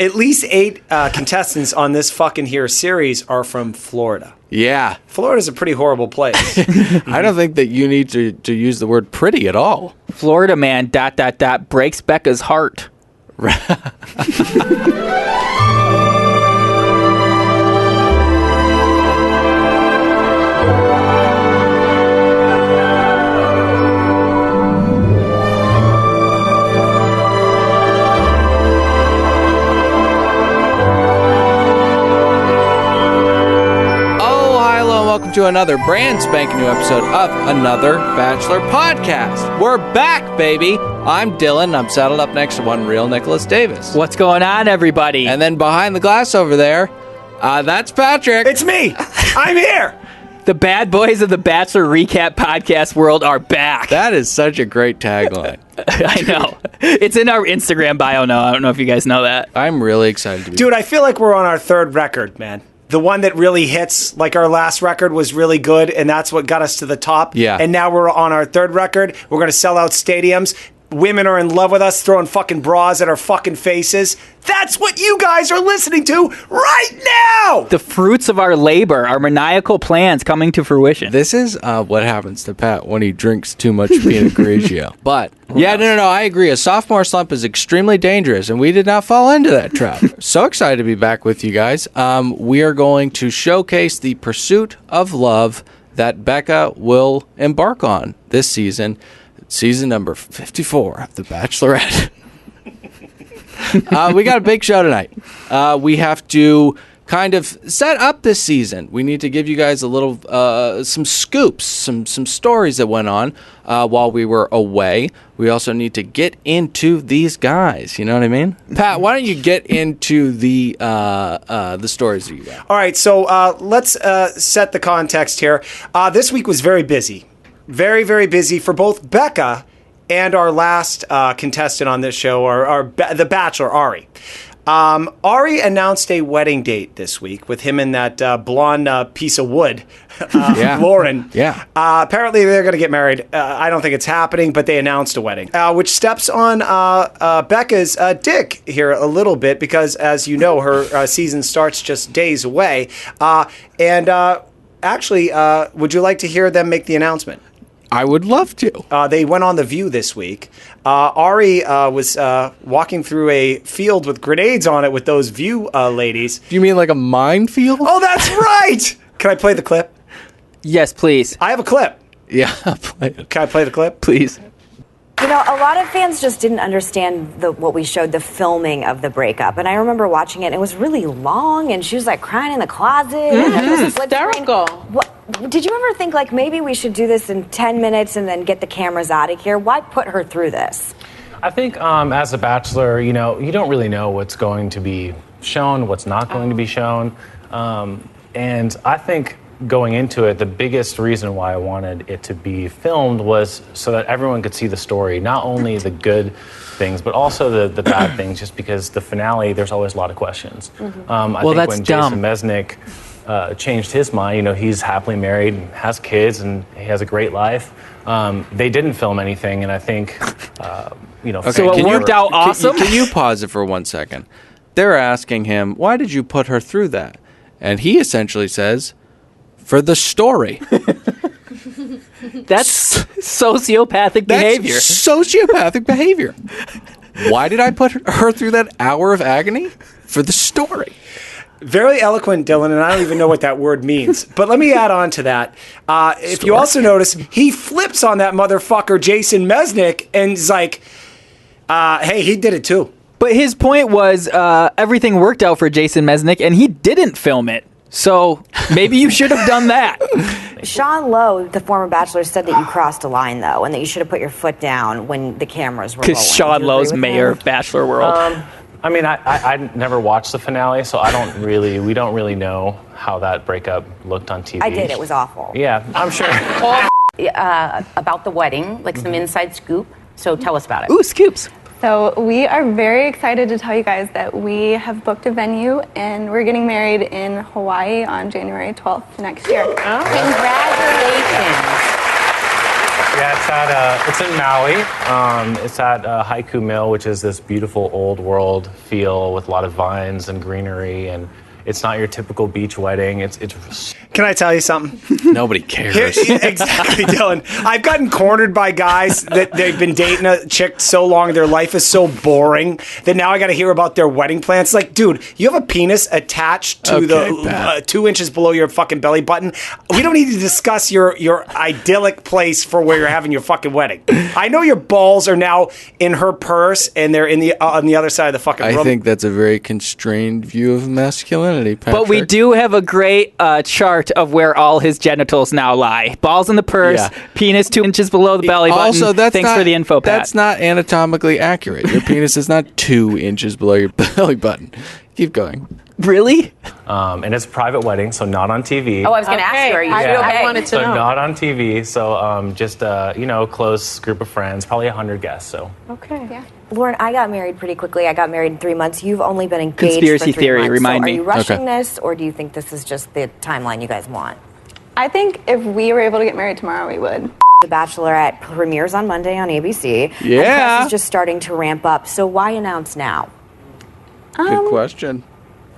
at least 8 contestants on this fucking here series are from Florida. Yeah. Florida's a pretty horrible place. I don't think that you need to use the word pretty at all. Florida man, ... breaks Becca's heart. Welcome to another brand spanking new episode of Another Bachelor Podcast. We're back, baby. I'm Dylan. I'm saddled up next to one real Nicholas Davis. What's going on, everybody? And then behind the glass over there, that's Patrick. It's me. I'm here. The bad boys of the Bachelor Recap podcast world are back. That is such a great tagline. I know. It's in our Instagram bio now. I don't know if you guys know that. I'm really excited to be Dude, I feel like we're on our 3rd record, man. The one that really hits, like our last record was really good, and that's what got us to the top. Yeah. And now we're on our 3rd record. We're going to sell out stadiums. Women are in love with us, throwing fucking bras at our fucking faces. That's what you guys are listening to right now! The fruits of our labor, our maniacal plans coming to fruition. This is what happens to Pat when he drinks too much Pinot Grigio. But, yeah, no, I agree. A sophomore slump is extremely dangerous, and we did not fall into that trap. So excited to be back with you guys. We are going to showcase the pursuit of love that Becca will embark on this season. Season number 54 of The Bachelorette. We got a big show tonight. We have to kind of set up this season. We need to give you guys a little, some scoops, some stories that went on while we were away. We also need to get into these guys. You know what I mean? Pat, why don't you get into the stories that you got? All right, so let's set the context here. This week was very busy. Very, very busy for both Becca and our last contestant on this show, the Bachelor, Ari. Ari announced a wedding date this week with him and that blonde piece of wood, Lauren. Yeah. Apparently, they're going to get married. I don't think it's happening, but they announced a wedding, which steps on Becca's dick here a little bit because, as you know, her season starts just days away. Actually, would you like to hear them make the announcement? I would love to. They went on The View this week. Ari was walking through a field with grenades on it with those View ladies. Do you mean like a minefield? Oh, that's right! Can I play the clip? Yes, please. I have a clip. Yeah, play it. Can I play the clip? Please. You know, a lot of fans just didn't understand what we showed, the filming of the breakup. And I remember watching it, and it was really long, and she was like crying in the closet. And it was hysterical. Did you ever think, like, maybe we should do this in 10 minutes and then get the cameras out of here? Why put her through this? I think as a bachelor, you know, you don't really know what's going to be shown, what's not going to be shown. And I think going into it, the biggest reason why I wanted it to be filmed was so that everyone could see the story, not only the good things, but also the bad things, just because the finale, there's always a lot of questions. I think when Jason Mesnick changed his mind, you know, he's happily married, has kids, and he has a great life. They didn't film anything, and I think, you know... Okay, so it worked out awesome? Can you pause it for 1 second? They're asking him, why did you put her through that? And he essentially says... for the story. That's sociopathic behavior. That's sociopathic behavior. Why did I put her through that hour of agony? For the story. Very eloquent, Dylan, and I don't even know what that word means. But let me add on to that. If you also notice, he flips on that motherfucker, Jason Mesnick, and is like, hey, he did it too. But his point was everything worked out for Jason Mesnick, and he didn't film it. So maybe you should have done that. Sean Lowe, the former Bachelor, said that you crossed a line, though, and that you should have put your foot down when the cameras were rolling. Because Sean Lowe's mayor of Bachelor World. I mean, I never watched the finale, so we don't really know how that breakup looked on TV. I did. It was awful. Yeah, I'm sure. About the wedding, like some inside scoop. So tell us about it. Ooh, scoops. So we are very excited to tell you guys that we have booked a venue and we're getting married in Hawaii on January 12th next year. Oh, congratulations. Yeah, it's in Maui. It's at Haiku Mill, which is this beautiful old world feel with a lot of vines and greenery, and it's not your typical beach wedding. It's Can I tell you something? Nobody cares. Exactly, Dylan. I've gotten cornered by guys that they've been dating a chick so long, their life is so boring that now I got to hear about their wedding plans. Like, dude, you have a penis attached to the 2 inches below your fucking belly button. We don't need to discuss your idyllic place for where you're having your fucking wedding. I know your balls are now in her purse and they're in the on the other side of the fucking room. I think that's a very constrained view of masculinity, Patrick. But we do have a great chart of where all his genitals now lie. Balls in the purse, penis 2 inches below the belly button. Also, Thanks for the info, Pat. That's not anatomically accurate. Your penis is not 2 inches below your belly button. Keep going. Really? And it's a private wedding, so not on TV. Oh, I was going to ask you, are you okay? I wanted to So know. not on TV. So just close group of friends, probably 100 guests. So Okay. Yeah. Lauren, I got married pretty quickly. I got married in 3 months. You've only been engaged Conspiracy for 3 theory, months. remind so me. Are you rushing Okay. this, or do you think this is just the timeline you guys want? I think if we were able to get married tomorrow, we would. The Bachelorette premieres on Monday on ABC. And Yeah. press is just starting to ramp up. So why announce now? Good question.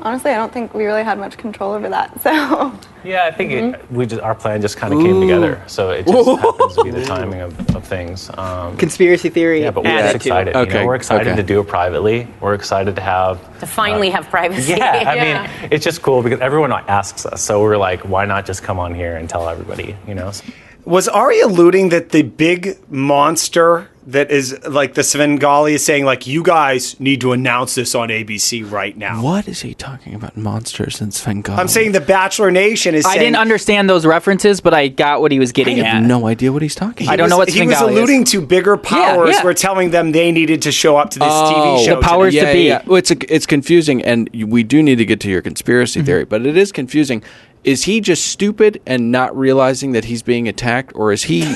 Honestly, I don't think we really had much control over that. So yeah, I think our plan just kind of came together. So it just happens to be the timing of things. Conspiracy theory. Yeah, but we're added just to it. excited. Okay, We're excited okay. to do it privately. We're excited to have. To finally have privacy. Yeah, I mean, it's just cool because everyone asks us. So we're like, why not just come on here and tell everybody, Was Ari alluding that the big monster that is like the Svengali is saying, like, you guys need to announce this on ABC right now? What is he talking about? Monsters and Svengali? I'm saying the Bachelor Nation is saying... I didn't understand those references, but I got what he was I getting have at. no idea what he's talking about. I don't know what He was Svengali is. alluding to bigger powers yeah. were telling them they needed to show up to this TV show. the powers today. to be. Yeah. Well, it's confusing, and we do need to get to your conspiracy theory, but it is confusing. Is he just stupid and not realizing that he's being attacked, or is he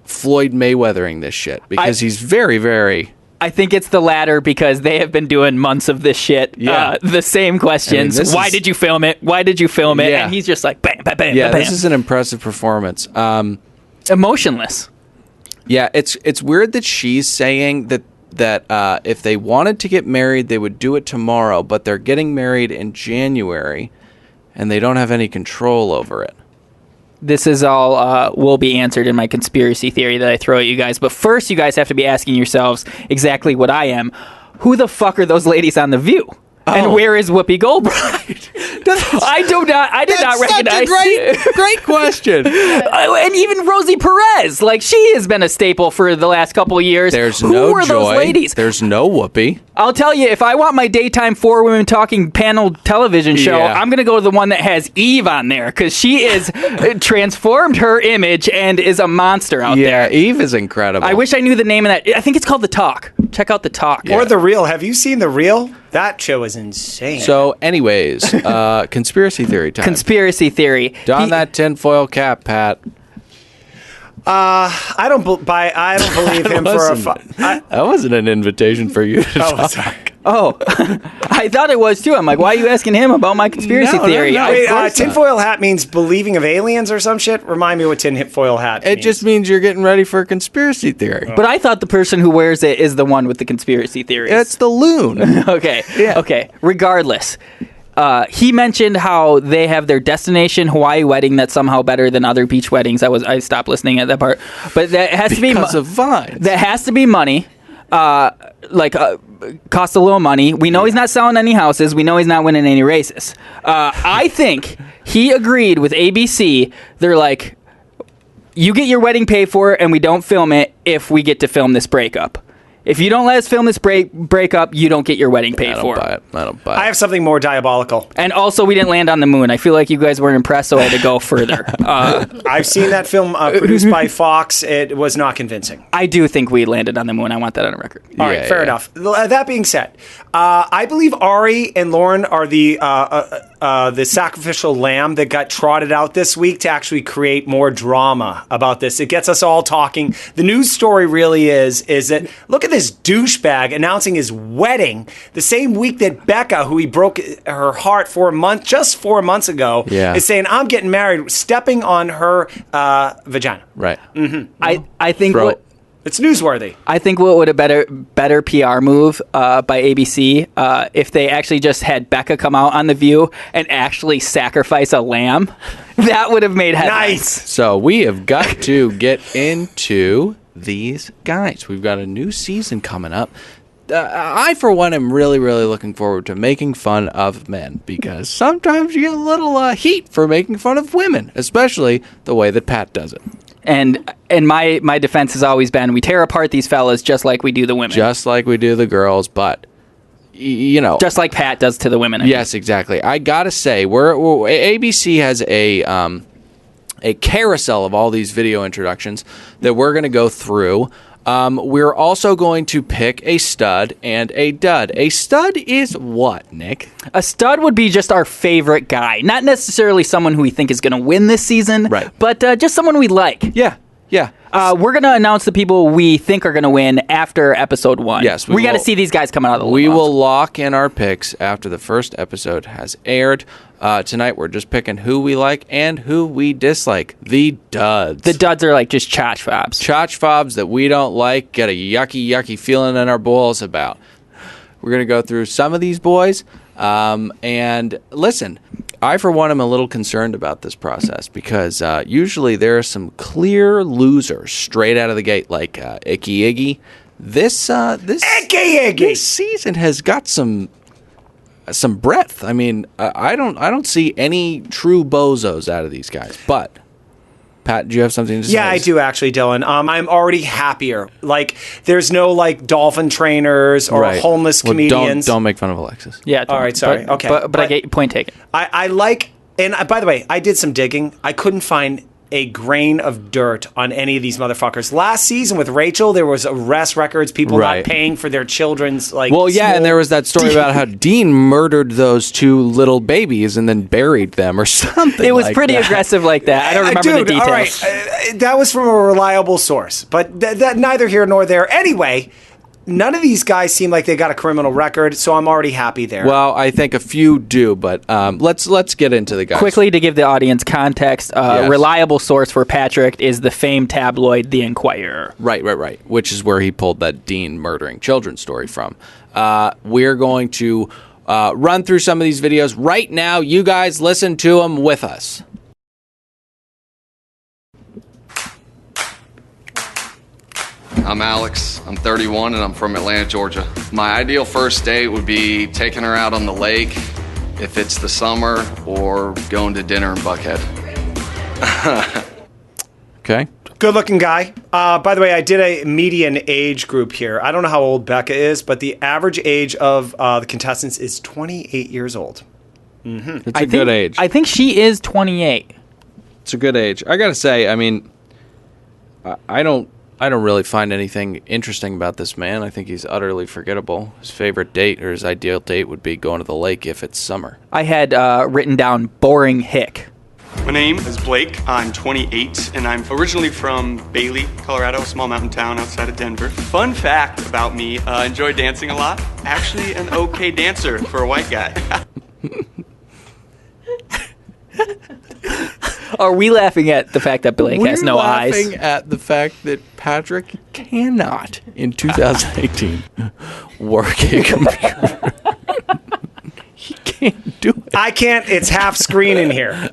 Floyd Mayweathering this shit? Because he's very, very... I think it's the latter because they have been doing months of this shit. Yeah. The same questions. this Why is- did you film it? Why did you film it? Yeah. And he's just like, bam, bam, bam, Yeah, bam, this is an impressive performance. emotionless. Yeah, it's weird that she's saying that if they wanted to get married, they would do it tomorrow, but they're getting married in January, and they don't have any control over it. This is all will be answered in my conspiracy theory that I throw at you guys. But first, you guys have to be asking yourselves exactly what I am. Who the fuck are those ladies on The View? And where is Whoopi Goldberg? I did not recognize. That's a great question. And even Rosie Perez, like she has been a staple for the last couple of years. There's Who no were Joy. those ladies? There's no Whoopi. I'll tell you, if I want my daytime four women talking panel television show, Yeah. I'm going to go to the one that has Eve on there because she is transformed her image and is a monster out Yeah, there. Eve is incredible. I wish I knew the name of that. I think it's called The Talk. Check out The Talk. Or The Real. Have you seen The Real? That show is insane. So, anyways, conspiracy theory time. Conspiracy theory. Don that tinfoil cap, Pat. I don't believe him for a... That wasn't an invitation for you to talk. Sorry. Oh, I thought it was too. I'm like, why are you asking him about my conspiracy theory? no. Wait, tinfoil hat means believing of aliens or some shit? Remind me what tinfoil hat It means. just means you're getting ready for a conspiracy theory. But I thought the person who wears it is the one with the conspiracy theories. It's the loon. Okay. Yeah. Okay. Regardless, he mentioned how they have their destination Hawaii wedding that's somehow better than other beach weddings. I stopped listening at that part, but that has to be Because of vines. That has to be money. Cost a little money. We know he's not selling any houses. We know he's not winning any races. I think he agreed with ABC. They're like, you get your wedding paid for, and we don't film it if we get to film this breakup. If you don't let us film this breakup, you don't get your wedding paid for. I don't buy it. I have something more diabolical. And also, we didn't land on the moon. I feel like you guys weren't impressed, so I had to go further. I've seen that film produced by Fox. It was not convincing. I do think we landed on the moon. I want that on record. All right, fair enough. That being said, I believe Ari and Lauren are the the sacrificial lamb that got trotted out this week to actually create more drama about this. It gets us all talking. The news story really is that look at this douchebag announcing his wedding the same week that Becca, who he broke her heart just 4 months ago, is saying, I'm getting married, stepping on her vagina. Right. I think it's newsworthy. I think what would a better PR move by ABC if they actually just had Becca come out on The View and actually sacrifice a lamb. That would have made headlines. Nice. So we have got to get into these guys. We've got a new season coming up. I, for one, am really, really looking forward to making fun of men because sometimes you get a little heat for making fun of women, especially the way that Pat does it. And my defense has always been we tear apart these fellas just like we do the women. Just like we do the girls, but, you know. Just like Pat does to the women. Yes, exactly. I got to say, ABC has a carousel of all these video introductions that we're going to go through. We're also going to pick a stud and a dud. A stud is what, Nick? A stud would be just our favorite guy. Not necessarily someone who we think is going to win this season, right? But just someone we like. Yeah. We're going to announce the people we think are going to win after episode 1. Yes. We got to see these guys coming out of the We will lock in our picks after the first episode has aired. Tonight, we're just picking who we like and who we dislike. The duds. The duds are like just chotch fobs. Chotch fobs that we don't like, get a yucky feeling in our balls about. We're going to go through some of these boys. And listen, I, for one, am a little concerned about this process because usually there are some clear losers straight out of the gate, like Icky Iggy. This Icky Iggy! This season has got some breadth. I mean, I don't see any true bozos out of these guys. But Pat, do you have something to say? Yeah, I do actually, Dylan. I'm already happier. Like, there's no like dolphin trainers or homeless comedians. Don't make fun of Alexis. Yeah. All right. Sorry. Okay. But I get your point taken. I like, and by the way, I did some digging. I couldn't find a grain of dirt on any of these motherfuckers. Last season with Rachel, there was arrest records, people not paying for their children's and there was that story about how Dean murdered those 2 little babies and then buried them or something. It was pretty aggressive like that. I don't remember the details. All right. That was from a reliable source, but that neither here nor there. Anyway, none of these guys seem like they got a criminal record, so I'm already happy there. Well, I think a few do, but let's get into the guys. Quickly, to give the audience context, Yes. reliable source for Patrick is the famed tabloid The Inquirer. Right. Which is where he pulled that Dean murdering children story from. We're going to run through some of these videos right now. You guys listen to them with us. I'm Alex, I'm 31 and I'm from Atlanta, Georgia. My ideal first date would be taking her out on the lake if it's the summer or going to dinner in Buckhead. Okay. Good looking guy. By the way, I did a median age group here. I don't know how old Becca is, but the average age of the contestants is 28 years old. Mm-hmm. It's a good age. I think she is 28. It's a good age. I got to say, I mean, I don't really find anything interesting about this man. I think he's utterly forgettable. His favorite date or his ideal date would be going to the lake if it's summer. I had written down boring hick. My name is Blake. I'm 28, and I'm originally from Bailey, Colorado, a small mountain town outside of Denver. Fun fact about me, enjoy dancing a lot. Actually an okay dancer for a white guy. Are we laughing at the fact that Blake has no eyes? We're laughing at the fact that Patrick cannot, in 2018, work a computer. He can't do it. I can't. It's half screen in here.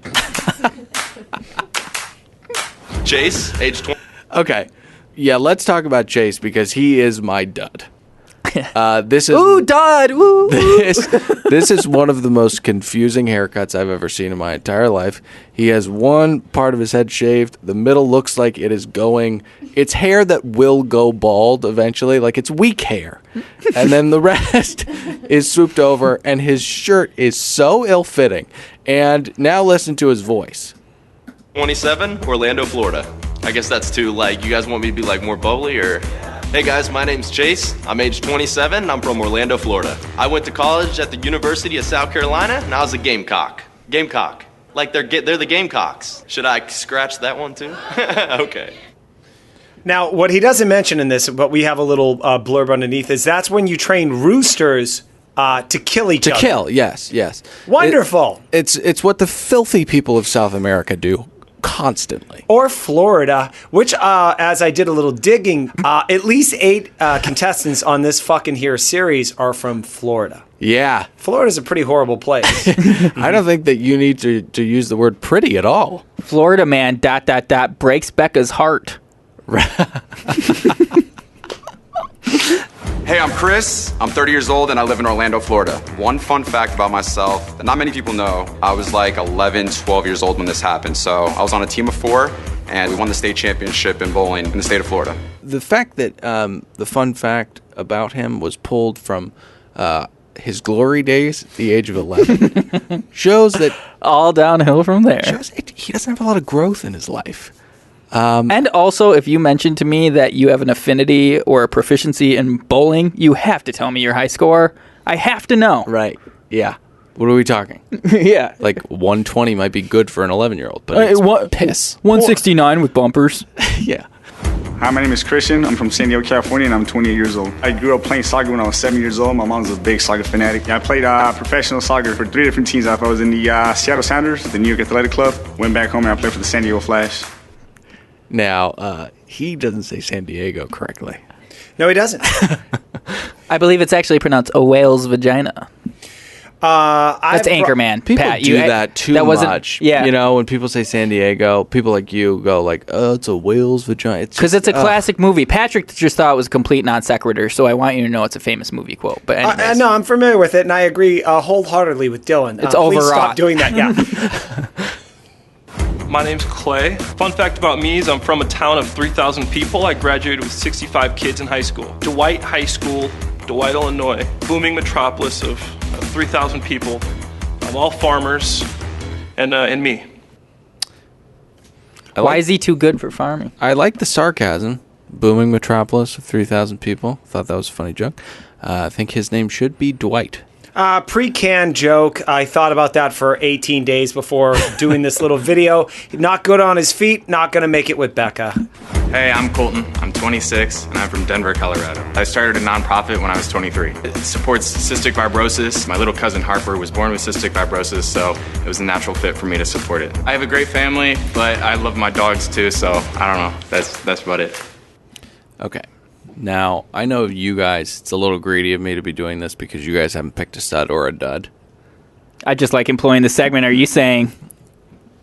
Chase, age 20. Okay. Yeah, let's talk about Chase because he is my dud. This is Ooh, dud! Ooh. This is one of the most confusing haircuts I've ever seen in my entire life. He has one part of his head shaved. The middle looks like it is going. It's hair that will go bald eventually. Like it's weak hair. And then the rest is swooped over, and his shirt is so ill-fitting. And now listen to his voice. 27, Orlando, Florida. I guess that's too, like, you guys want me to be, like, more bubbly, or? Hey guys, my name's Chase. I'm age 27 and I'm from Orlando, Florida. I went to college at the University of South Carolina and I was a Gamecock. Gamecock. Like they're the Gamecocks. Should I scratch that one too? Okay. Now, what he doesn't mention in this, but we have a little blurb underneath, is that's when you train roosters to kill each other. To kill, yes. Wonderful. It's what the filthy people of South America do constantly. Or Florida, which, as I did a little digging, at least 8 contestants on this fucking here series are from Florida. Yeah. Florida's a pretty horrible place. I don't think that you need to use the word pretty at all. Florida man, ... breaks Becca's heart. Hey, I'm Chris. I'm 30 years old and I live in Orlando, Florida. One fun fact about myself that not many people know, I was like 11, 12 years old when this happened. So I was on a team of 4 and we won the state championship in bowling in the state of Florida. The fact that the fun fact about him was pulled from his glory days at the age of 11 shows that all downhill from there. He doesn't have a lot of growth in his life. And also, if you mention to me that you have an affinity or a proficiency in bowling, you have to tell me your high score. I have to know. Right. Yeah. What are we talking? Yeah. Like 120 might be good for an 11-year-old, but it's piss. 169 with bumpers. Yeah. Hi, my name is Christian. I'm from San Diego, California, and I'm 28 years old. I grew up playing soccer when I was 7 years old. My mom's a big soccer fanatic. I played professional soccer for 3 different teams. I was in the Seattle Sounders, the New York Athletic Club. Went back home and I played for the San Diego Flash. Now, he doesn't say San Diego correctly. No, he doesn't. I believe it's actually pronounced a whale's vagina. That's Anchorman. People Pat, do that too much. Yeah. You know, when people say San Diego, people like you go like, oh, it's a whale's vagina. Because it's a classic movie. Patrick just thought it was a complete non sequitur, so I want you to know it's a famous movie quote. But anyways. No, I'm familiar with it, and I agree wholeheartedly with Dylan. It's please overwrought. Stop doing that, yeah. My name's Clay. Fun fact about me is I'm from a town of 3,000 people. I graduated with 65 kids in high school. Dwight High School, Dwight, Illinois. Booming metropolis of 3,000 people. All farmers and me. Why is he too good for farming? I like the sarcasm. Booming metropolis of 3,000 people. Thought that was a funny joke. I think his name should be Dwight. Pre-canned joke. I thought about that for 18 days before doing this little video. Not good on his feet. Not going to make it with Becca. Hey, I'm Colton. I'm 26, and I'm from Denver, Colorado. I started a nonprofit when I was 23. It supports cystic fibrosis. My little cousin Harper was born with cystic fibrosis, so it was a natural fit for me to support it. I have a great family, but I love my dogs too, so I don't know. That's about it. Okay. Now, I know you guys, it's a little greedy of me to be doing this because you guys haven't picked a stud or a dud. I just like employing the segment. Are you saying?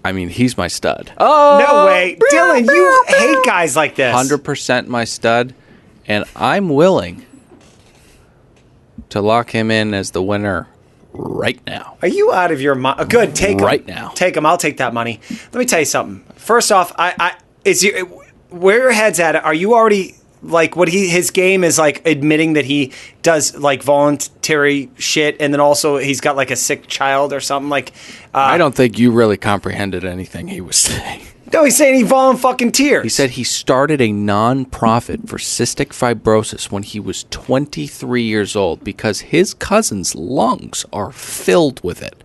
I mean, he's my stud. Oh! No way. Dylan, you hate guys like this. 100% my stud, and I'm willing to lock him in as the winner right now. Are you out of your mind? Good, take him. Right now. Take him. I'll take that money. Let me tell you something. First off, where your head's at, are you already... Like his game is like admitting that he does like voluntary shit, and then also he's got like a sick child or something. Like I don't think you really comprehended anything he was saying. No, he's saying he volunteers. He said he started a non-profit for cystic fibrosis when he was 23 years old because his cousin's lungs are filled with it,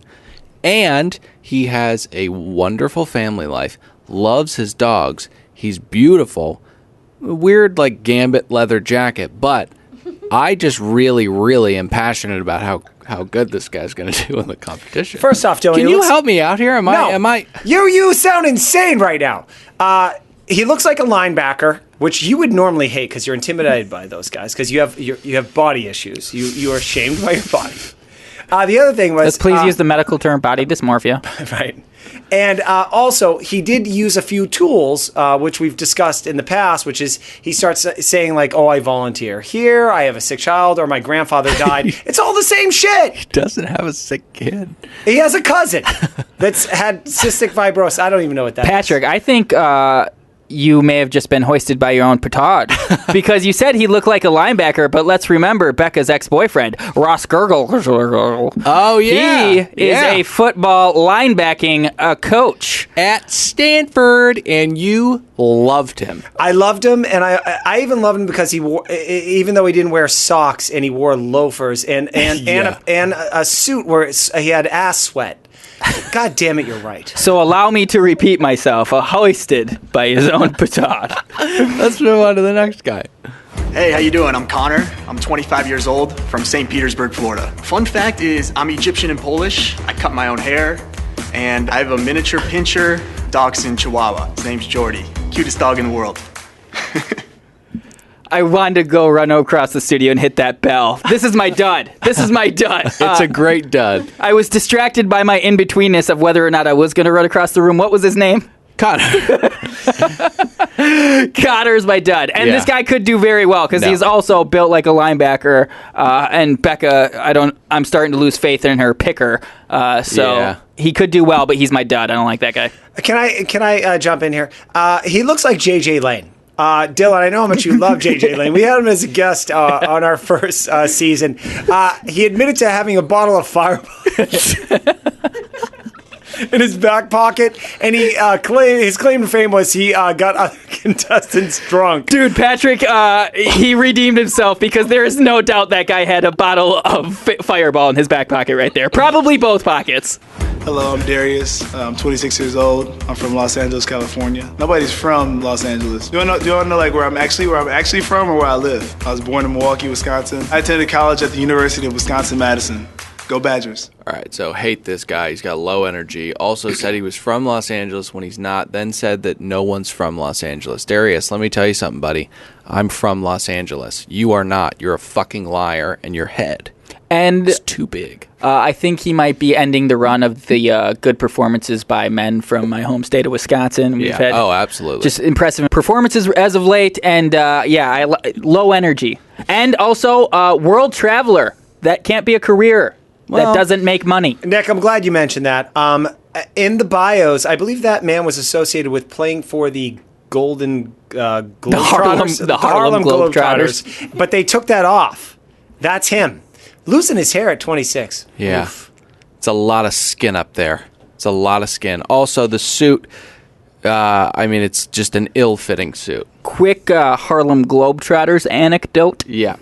and he has a wonderful family life, loves his dogs, he's beautiful. Weird like gambit leather jacket, but I just really, really am passionate about how good this guy's going to do in the competition. First off, Dylan, can you help me out here? Am I? You sound insane right now. He looks like a linebacker, which you would normally hate because you're intimidated by those guys because you have body issues. You are shamed by your body. The other thing was... Let's please use the medical term body dysmorphia. Right. And also, he did use a few tools, which we've discussed in the past, which is he starts saying like, oh, I volunteer here, I have a sick child, or my grandfather died. It's all the same shit. He doesn't have a sick kid. He has a cousin that's had cystic fibrosis. I don't even know what that is. Patrick, I think you may have just been hoisted by your own petard because you said he looked like a linebacker, but let's remember Becca's ex-boyfriend, Ross Gurgle. Oh, yeah. He is a football linebacking coach at Stanford, and you loved him. I loved him, and I even loved him because he wore, even though he didn't wear socks and he wore loafers and a suit where he had ass sweat. God damn it, you're right. So allow me to repeat myself, hoisted by his own petard. Let's move on to the next guy. Hey, how you doing? I'm Connor. I'm 25 years old from St. Petersburg, Florida. Fun fact is I'm Egyptian and Polish. I cut my own hair, and I have a miniature pinscher dachshund chihuahua. His name's Jordy. Cutest dog in the world. I wanted to go run across the studio and hit that bell. This is my dud. This is my dud. It's a great dud. I was distracted by my in-betweenness of whether or not I was going to run across the room. What was his name? Connor. Connor's my dud. And this guy could do very well because he's also built like a linebacker. And Becca, I'm starting to lose faith in her picker. He could do well, but he's my dud. I don't like that guy. Can I jump in here? He looks like JJ Lane. Dylan, I know how much you love JJ Lane. We had him as a guest on our first season. He admitted to having a bottle of Fireball in his back pocket, and his claim to fame was he got other contestants drunk. Dude, Patrick, he redeemed himself because there is no doubt that guy had a bottle of Fireball in his back pocket right there. Probably both pockets. Hello, I'm Darius. I'm 26 years old. I'm from Los Angeles, California. Nobody's from Los Angeles. Do you want to know like where I'm actually from or where I live? I was born in Milwaukee, Wisconsin. I attended college at the University of Wisconsin-Madison. Go Badgers. All right, so hate this guy. He's got low energy. Also said he was from Los Angeles when he's not. Then said that no one's from Los Angeles. Darius, let me tell you something, buddy. I'm from Los Angeles. You are not. You're a fucking liar, and your head is too big. I think he might be ending the run of the good performances by men from my home state of Wisconsin. We've had absolutely. Just impressive performances as of late, and low energy. And also, world traveler. That can't be a career. That doesn't make money. Nick, I'm glad you mentioned that. In the bios, I believe that man was associated with playing for the Golden Globetrotters. The Harlem Globetrotters. But they took that off. That's him. Losing his hair at 26. Yeah. Oof. It's a lot of skin up there. It's a lot of skin. Also, the suit, it's just an ill-fitting suit. Quick Harlem Globetrotters anecdote. Yeah.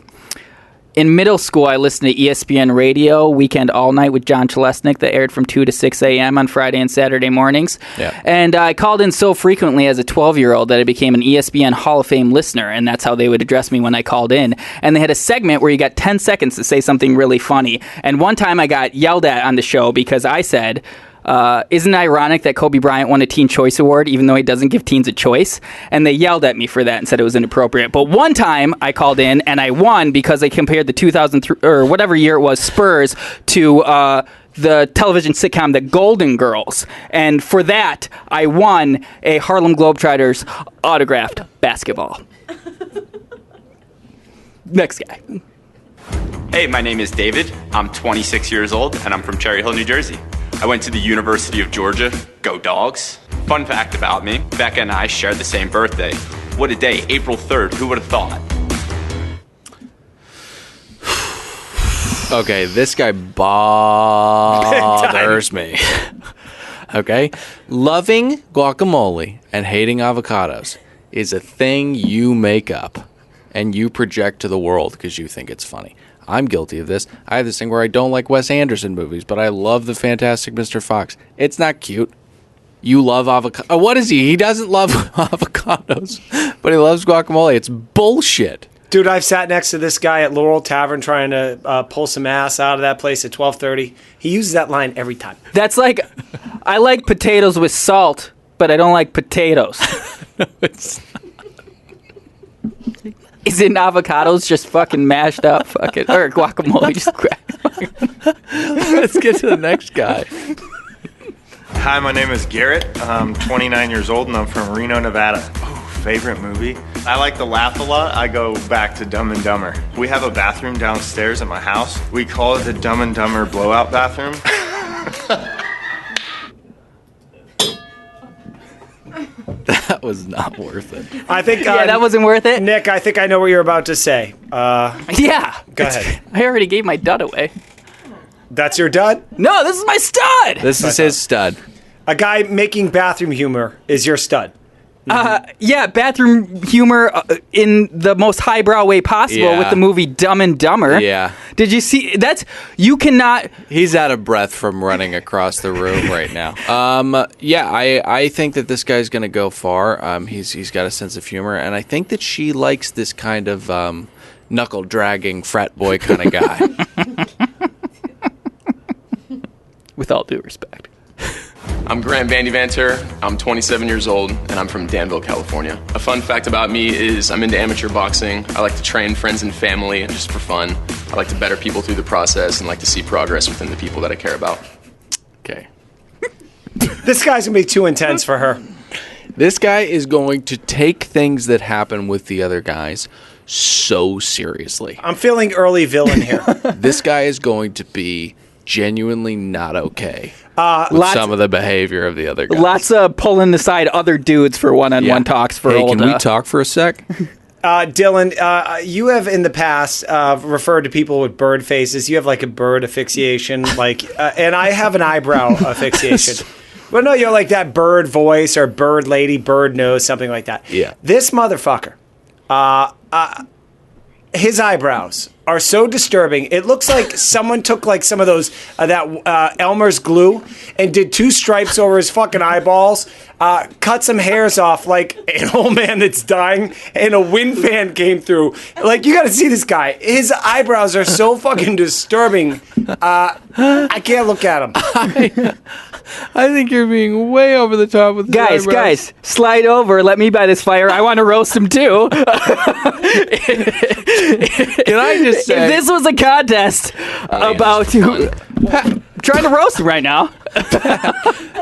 In middle school, I listened to ESPN Radio, Weekend All Night with John Chalesnik, that aired from 2 to 6 a.m. on Friday and Saturday mornings. Yeah. And I called in so frequently as a 12-year-old that I became an ESPN Hall of Fame listener, and that's how they would address me when I called in. And they had a segment where you got 10 seconds to say something really funny. And one time I got yelled at on the show because I said, isn't it ironic that Kobe Bryant won a Teen Choice Award even though he doesn't give teens a choice? And they yelled at me for that and said it was inappropriate. But one time I called in and I won because I compared the 2003 or whatever year it was Spurs to the television sitcom The Golden Girls. And for that, I won a Harlem Globetrotters autographed basketball. Next guy. Hey, my name is David. I'm 26 years old, and I'm from Cherry Hill, New Jersey. I went to the University of Georgia. Go Dogs. Fun fact about me, Becca and I shared the same birthday. What a day, April 3rd. Who would have thought? Okay, this guy bothers me. Okay? Loving guacamole and hating avocados is a thing you make up and you project to the world because you think it's funny. I'm guilty of this. I have this thing where I don't like Wes Anderson movies, but I love The Fantastic Mr. Fox. It's not cute. You love avocado. What is he? He doesn't love avocados, but he loves guacamole. It's bullshit. Dude, I've sat next to this guy at Laurel Tavern trying to pull some ass out of that place at 12:30. He uses that line every time. That's like, I like potatoes with salt, but I don't like potatoes. No, it's not. Isn't avocados just fucking mashed up? Or guacamole just Let's get to the next guy. Hi, my name is Garrett. I'm 29 years old and I'm from Reno, Nevada. Oh, favorite movie? I like to laugh a lot. I go back to Dumb and Dumber. We have a bathroom downstairs at my house. We call it the Dumb and Dumber blowout bathroom. That That was not worth it. I think that wasn't worth it. Nick, I think I know what you're about to say. Yeah. Go ahead. I already gave my dud away. That's your dud? No, this is my stud. This is his stud. A guy making bathroom humor is your stud. Yeah, bathroom humor in the most highbrow way possible with the movie Dumb and Dumber. Yeah. Did you see? You cannot. He's out of breath from running across the room right now. Yeah, I think that this guy's going to go far. He's got a sense of humor, and I think that she likes this kind of knuckle-dragging frat boy kind of guy. With all due respect. I'm Grant Vandy Vanter. I'm 27 years old, and I'm from Danville, California. A fun fact about me is I'm into amateur boxing. I like to train friends and family just for fun. I like to better people through the process and like to see progress within the people that I care about. Okay. This guy's going to be too intense for her. This guy is going to take things that happen with the other guys so seriously. I'm feeling early villain here. This guy is going to be genuinely not okay with some of the behavior of the other guys. Lots of pulling aside other dudes for one-on-one talks for Hey, can we talk for a sec? Dylan, you have in the past referred to people with bird faces. You have like a bird asphyxiation, and I have an eyebrow asphyxiation. Well, no, you're like that bird voice or bird lady, bird nose, something like that. Yeah. This motherfucker, his eyebrows are so disturbing. It looks like someone took like some of those Elmer's glue and did 2 stripes over his fucking eyeballs, cut some hairs off like an old man that's dying, and a wind fan came through. Like, you got to see this guy. His eyebrows are so fucking disturbing. I can't look at him. I think you're being way over the top with the eyebrows. Guys, slide over. Let me by this fire. I want to roast him too. Can I just say, if this was a contest about trying to roast him right now.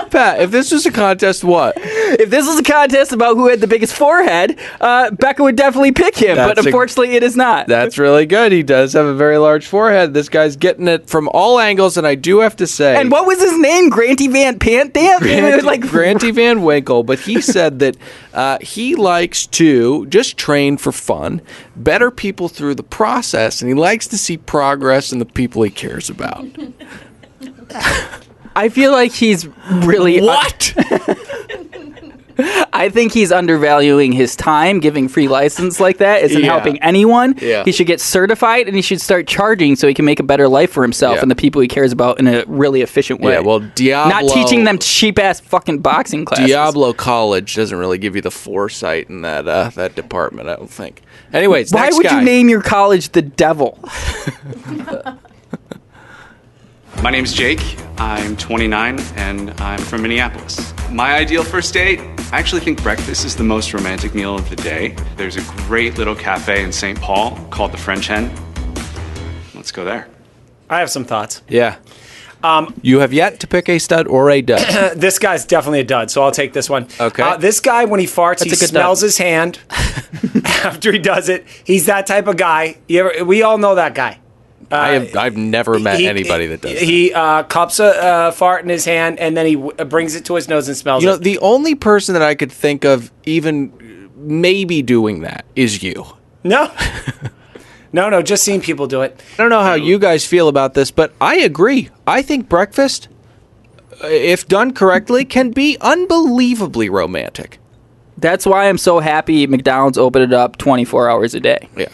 Pat, if this was a contest, what? If this was a contest about who had the biggest forehead, Becca would definitely pick him, but unfortunately it is not. That's really good. He does have a very large forehead. This guy's getting it from all angles, and I do have to say... And what was his name? Granty Van Pant Dam? Granty Van Winkle, but he said that he likes to just train for fun, better people through the process, and he likes to see progress in the people he cares about. I feel like he's really... What? I think he's undervaluing his time. Giving free license like that isn't helping anyone. Yeah. He should get certified, and he should start charging so he can make a better life for himself and the people he cares about in a really efficient way. Yeah, well, Diablo... Not teaching them cheap-ass fucking boxing classes. Diablo College doesn't really give you the foresight in that department, I don't think. Anyways, why next would guy. you name your college the Devil? My name's Jake. I'm 29 and I'm from Minneapolis. My ideal first date, I actually think breakfast is the most romantic meal of the day. There's a great little cafe in St. Paul called the French Hen. Let's go there. I have some thoughts. Yeah. You have yet to pick a stud or a dud. This guy's definitely a dud, so I'll take this one. Okay. This guy, when he farts, he That's a good smells dud. his hand after he does it. He's that type of guy. We all know that guy. I've never met anybody that does that. He cups a fart in his hand, and then he brings it to his nose and smells it. The only person that I could think of even maybe doing that is you. No. No, just seeing people do it. I don't know how you guys feel about this, but I agree. I think breakfast, if done correctly, can be unbelievably romantic. That's why I'm so happy McDonald's opened it up 24 hours a day. Yeah.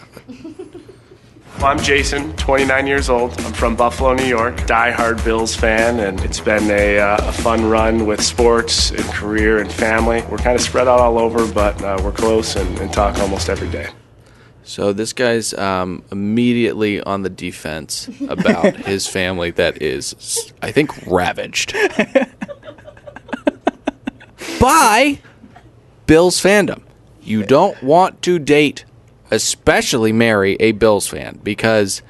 Well, I'm Jason, 29 years old. I'm from Buffalo, New York. Die-hard Bills fan, and it's been a fun run with sports and career and family. We're kind of spread out all over, but we're close and talk almost every day. So this guy's immediately on the defense about his family that is, I think, ravaged by Bills fandom. You don't want to date, especially marry, a Bills fan, because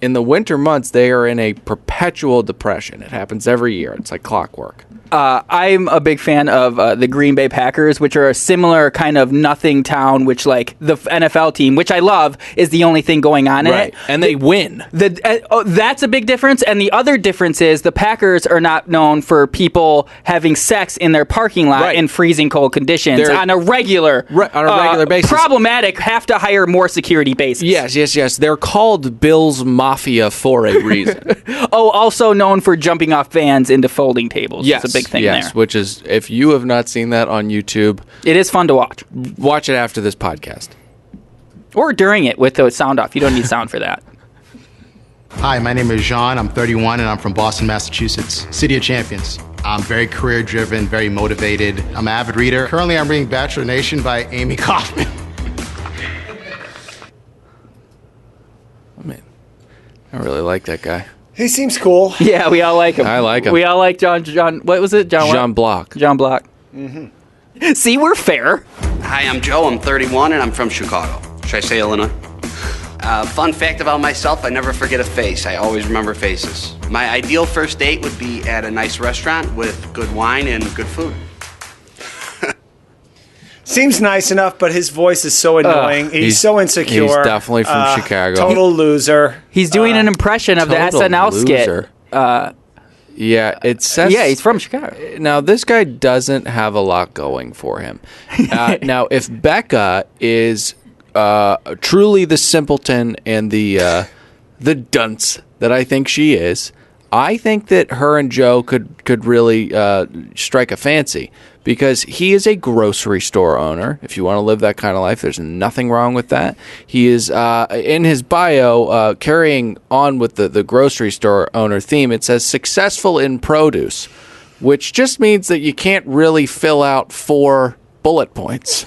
in the winter months they are in a perpetual depression. It happens every year. It's like clockwork. I'm a big fan of the Green Bay Packers, which are a similar kind of nothing town, which like the NFL team, which I love, is the only thing going on in it. And they win. That's a big difference. And the other difference is the Packers are not known for people having sex in their parking lot in freezing cold conditions on a regular basis. Problematic, have to hire more security bases. Yes. They're called Bill's Mafia for a reason. Also known for jumping off vans into folding tables. Yes. It's a big thing there. Which is, if you have not seen that on YouTube, it is fun to watch. Watch it after this podcast. Or during it with the sound off. You don't need sound for that. Hi, my name is Jean. I'm 31 and I'm from Boston, Massachusetts, City of Champions. I'm very career-driven, very motivated. I'm an avid reader. Currently, I'm reading Bachelor Nation by Amy Kaufman. I really like that guy. He seems cool. Yeah, we all like him. I like him. We all like John. What was it? Jean Block. John Block. See, we're fair. Hi, I'm Joe. I'm 31 and I'm from Chicago. Should I say Illinois? Fun fact about myself, I never forget a face. I always remember faces. My ideal first date would be at a nice restaurant with good wine and good food. Seems nice enough, but his voice is so annoying. He's so insecure. He's definitely from Chicago. Total loser. He's doing an impression of the SNL skit. Yeah, it says... Yeah, he's from Chicago. Now, this guy doesn't have a lot going for him. Now, if Becca is truly the simpleton and the dunce that I think she is, I think that her and Joe could really strike a fancy, because he is a grocery store owner. If you want to live that kind of life, there's nothing wrong with that. He is, in his bio, carrying on with the grocery store owner theme, it says successful in produce, which just means that you can't really fill out 4 bullet points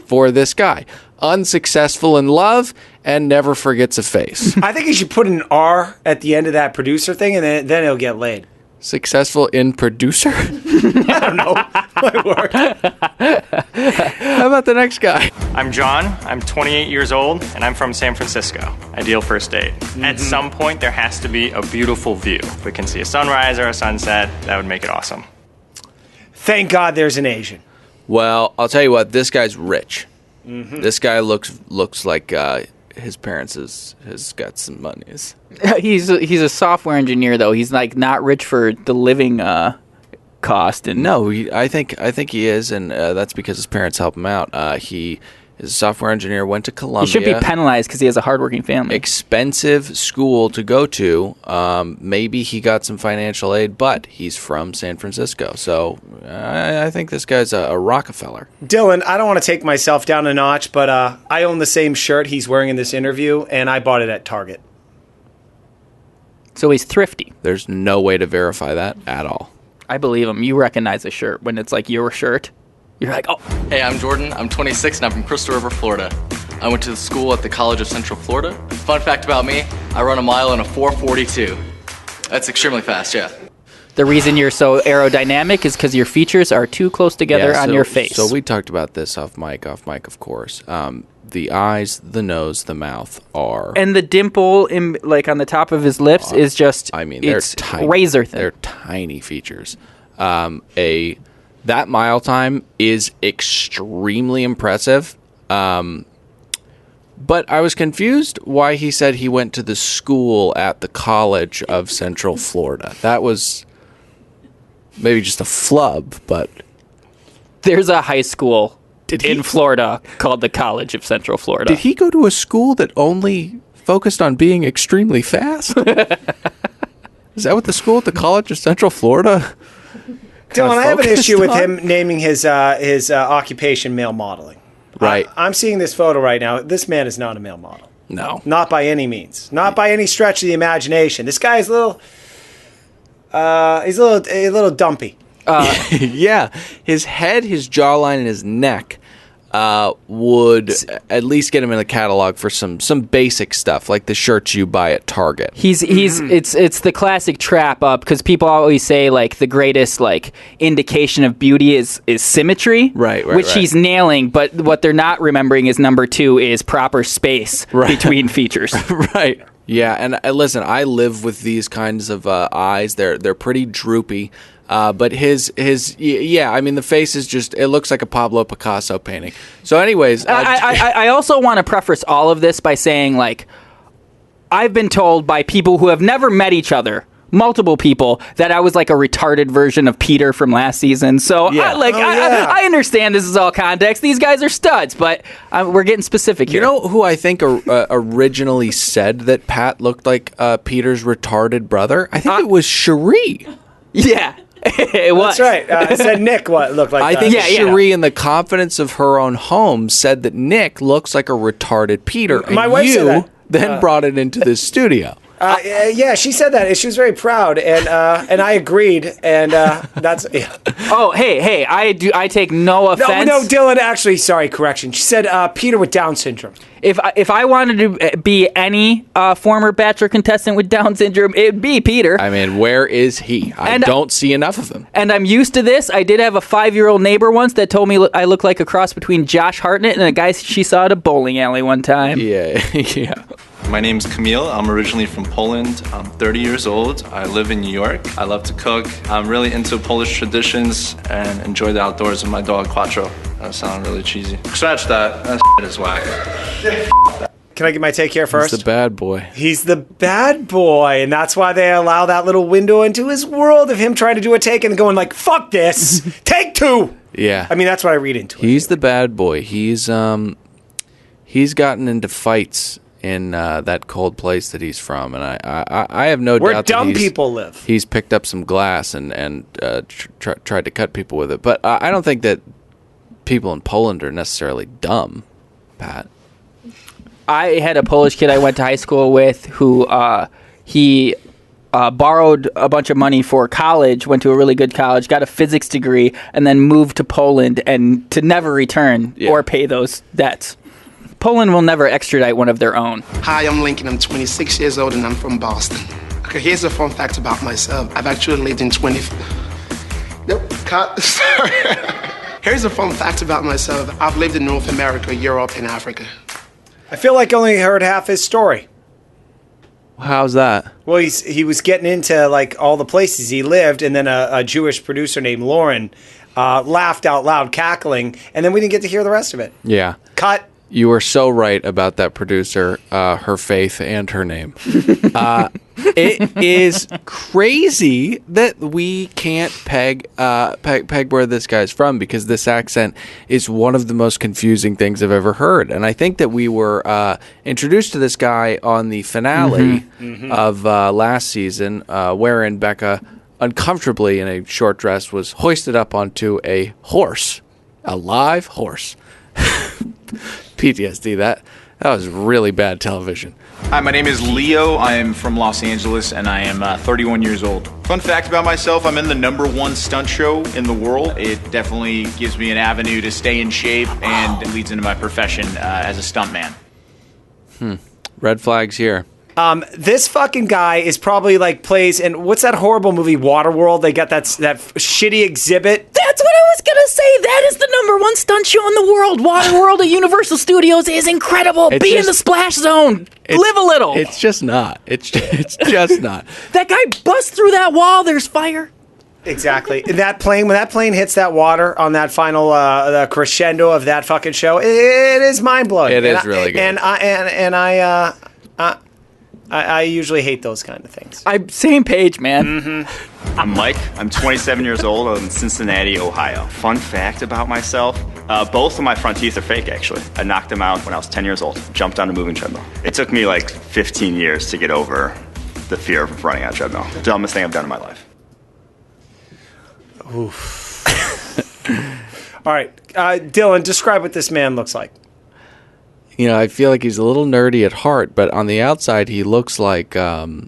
for this guy. Unsuccessful in love and never forgets a face. I think he should put an R at the end of that producer thing, and then he'll get laid. Successful in producer? I don't know. Might work. How about the next guy? I'm John. I'm 28 years old, and I'm from San Francisco. Ideal first date. At some point, there has to be a beautiful view. If we can see a sunrise or a sunset, that would make it awesome. Thank God there's an Asian. Well, I'll tell you what. This guy's rich. This guy looks like his parents has got some monies. He's a software engineer, though. He's like not rich for the living cost. And no, I think he is, and that's because his parents help him out. He is a software engineer. Went to Columbia. He should be penalized because he has a hardworking family. Expensive school to go to. Maybe he got some financial aid, but he's from San Francisco, so I think this guy's a Rockefeller. Dylan, I don't want to take myself down a notch, but I own the same shirt he's wearing in this interview, and I bought it at Target. So he's thrifty. There's no way to verify that at all. I believe him. You recognize a shirt when it's like your shirt. You're like, oh. Hey, I'm Jordan. I'm 26 and I'm from Crystal River, Florida. I went to school at the College of Central Florida. Fun fact about me, I run a mile in a 4:42. That's extremely fast, yeah. The reason you're so aerodynamic is because your features are too close together on your face. So we talked about this off mic, of course. The eyes, the nose, the mouth are... And the dimple in like on the top of his lips is just, they're tiny, razor thin. They're tiny features. That mile time is extremely impressive. But I was confused why he said he went to the school at the College of Central Florida. That was maybe just a flub, but... There's a high school in Florida called the College of Central Florida. Did he go to a school that only focused on being extremely fast? Is that what the school at the College of Central Florida... Dylan, I have an issue with him naming his occupation male modeling. Right. I'm seeing this photo right now. This man is not a male model. No. Not by any means. Not by any stretch of the imagination. This guy is he's a little dumpy. Yeah. His head, his jawline, and his neck would at least get him in the catalog for some basic stuff, like the shirts you buy at Target. It's the classic trap up, because people always say like the greatest like indication of beauty is symmetry, which he's nailing. But what they're not remembering is number 2 is proper space between features. Right. Yeah, and listen, I live with these kinds of eyes. They're pretty droopy. But yeah, I mean, the face is just, it looks like a Pablo Picasso painting. So anyways. I also want to preface all of this by saying, like, I've been told by people who have never met each other, multiple people, that I was like a retarded version of Peter from last season. So I understand this is all context. These guys are studs, but we're getting specific here. You know who I think originally said that Pat looked like Peter's retarded brother? I think it was Cherie. Yeah. It was. That's right. It said Nick looked like I that. think Cherie, in the confidence of her own home, said that Nick looks like a retarded Peter. My and wife said that. Then brought it into this studio. Yeah, she said that. She was very proud, and I agreed, and that's. Yeah. Oh, hey, I take no offense. No, Dylan. Actually, sorry, correction. She said Peter with Down syndrome. If I wanted to be any former Bachelor contestant with Down syndrome, it'd be Peter. I mean, where is he? I don't see enough of him. And I'm used to this. I did have a 5-year-old neighbor once that told me I look like a cross between Josh Hartnett and a guy she saw at a bowling alley one time. Yeah, yeah. My name's Camille. I'm originally from Poland. I'm 30 years old. I live in New York. I love to cook. I'm really into Polish traditions and enjoy the outdoors with my dog Quattro. That sounds really cheesy. Scratch that. That shit is whack. Can I get my take here first? He's the bad boy. He's the bad boy, and that's why they allow that little window into his world of him trying to do a take and going like, "Fuck this, take two." Yeah. I mean, that's what I read into it. He's the bad boy. He's gotten into fights in that cold place that he's from, and I have no Where doubt dumb that people live. He's picked up some glass and tried to cut people with it. But I don't think that people in Poland are necessarily dumb, Pat. I had a Polish kid I went to high school with who he borrowed a bunch of money for college, went to a really good college, got a physics degree, and then moved to Poland and to never return or pay those debts. Poland will never extradite one of their own. Hi, I'm Lincoln. I'm 26 years old and I'm from Boston. Okay, here's a fun fact about myself. I've actually lived in Nope, cut. Sorry. Here's a fun fact about myself. I've lived in North America, Europe, and Africa. I feel like I only heard half his story. How's that? Well, he was getting into like all the places he lived, and then a Jewish producer named Lauren laughed out loud, cackling, and then we didn't get to hear the rest of it. Yeah. Cut. You were so right about that producer, her faith, and her name. It is crazy that we can't peg where this guy's from, because this accent is one of the most confusing things I've ever heard. And I think that we were introduced to this guy on the finale of last season, wherein Becca, uncomfortably in a short dress, was hoisted up onto a horse, a live horse. PTSD, that was really bad television. Hi, my name is Leo. I am from Los Angeles, and I am 31 years old. Fun fact about myself, I'm in the #1 stunt show in the world. It definitely gives me an avenue to stay in shape and leads into my profession as a stuntman. Red flags here. This fucking guy is probably like plays in what's that horrible movie Waterworld? They got that shitty exhibit. That's what I was gonna say. That is the #1 stunt show in the world. Waterworld at Universal Studios is incredible. Be in the splash zone. Live a little. It's just not. It's just not. That guy busts through that wall. There's fire. Exactly. When that plane hits that water on that final the crescendo of that fucking show, it is mind blowing. It is really good. I usually hate those kind of things. I'm same page, man. I'm Mike. I'm 27 years old. I'm in Cincinnati, Ohio. Fun fact about myself, both of my front teeth are fake, actually. I knocked them out when I was 10 years old. Jumped on a moving treadmill. It took me like 15 years to get over the fear of running on a treadmill. The dumbest thing I've done in my life. Oof. All right. Dylan, describe what this man looks like. You know, I feel like he's a little nerdy at heart, but on the outside, he looks like a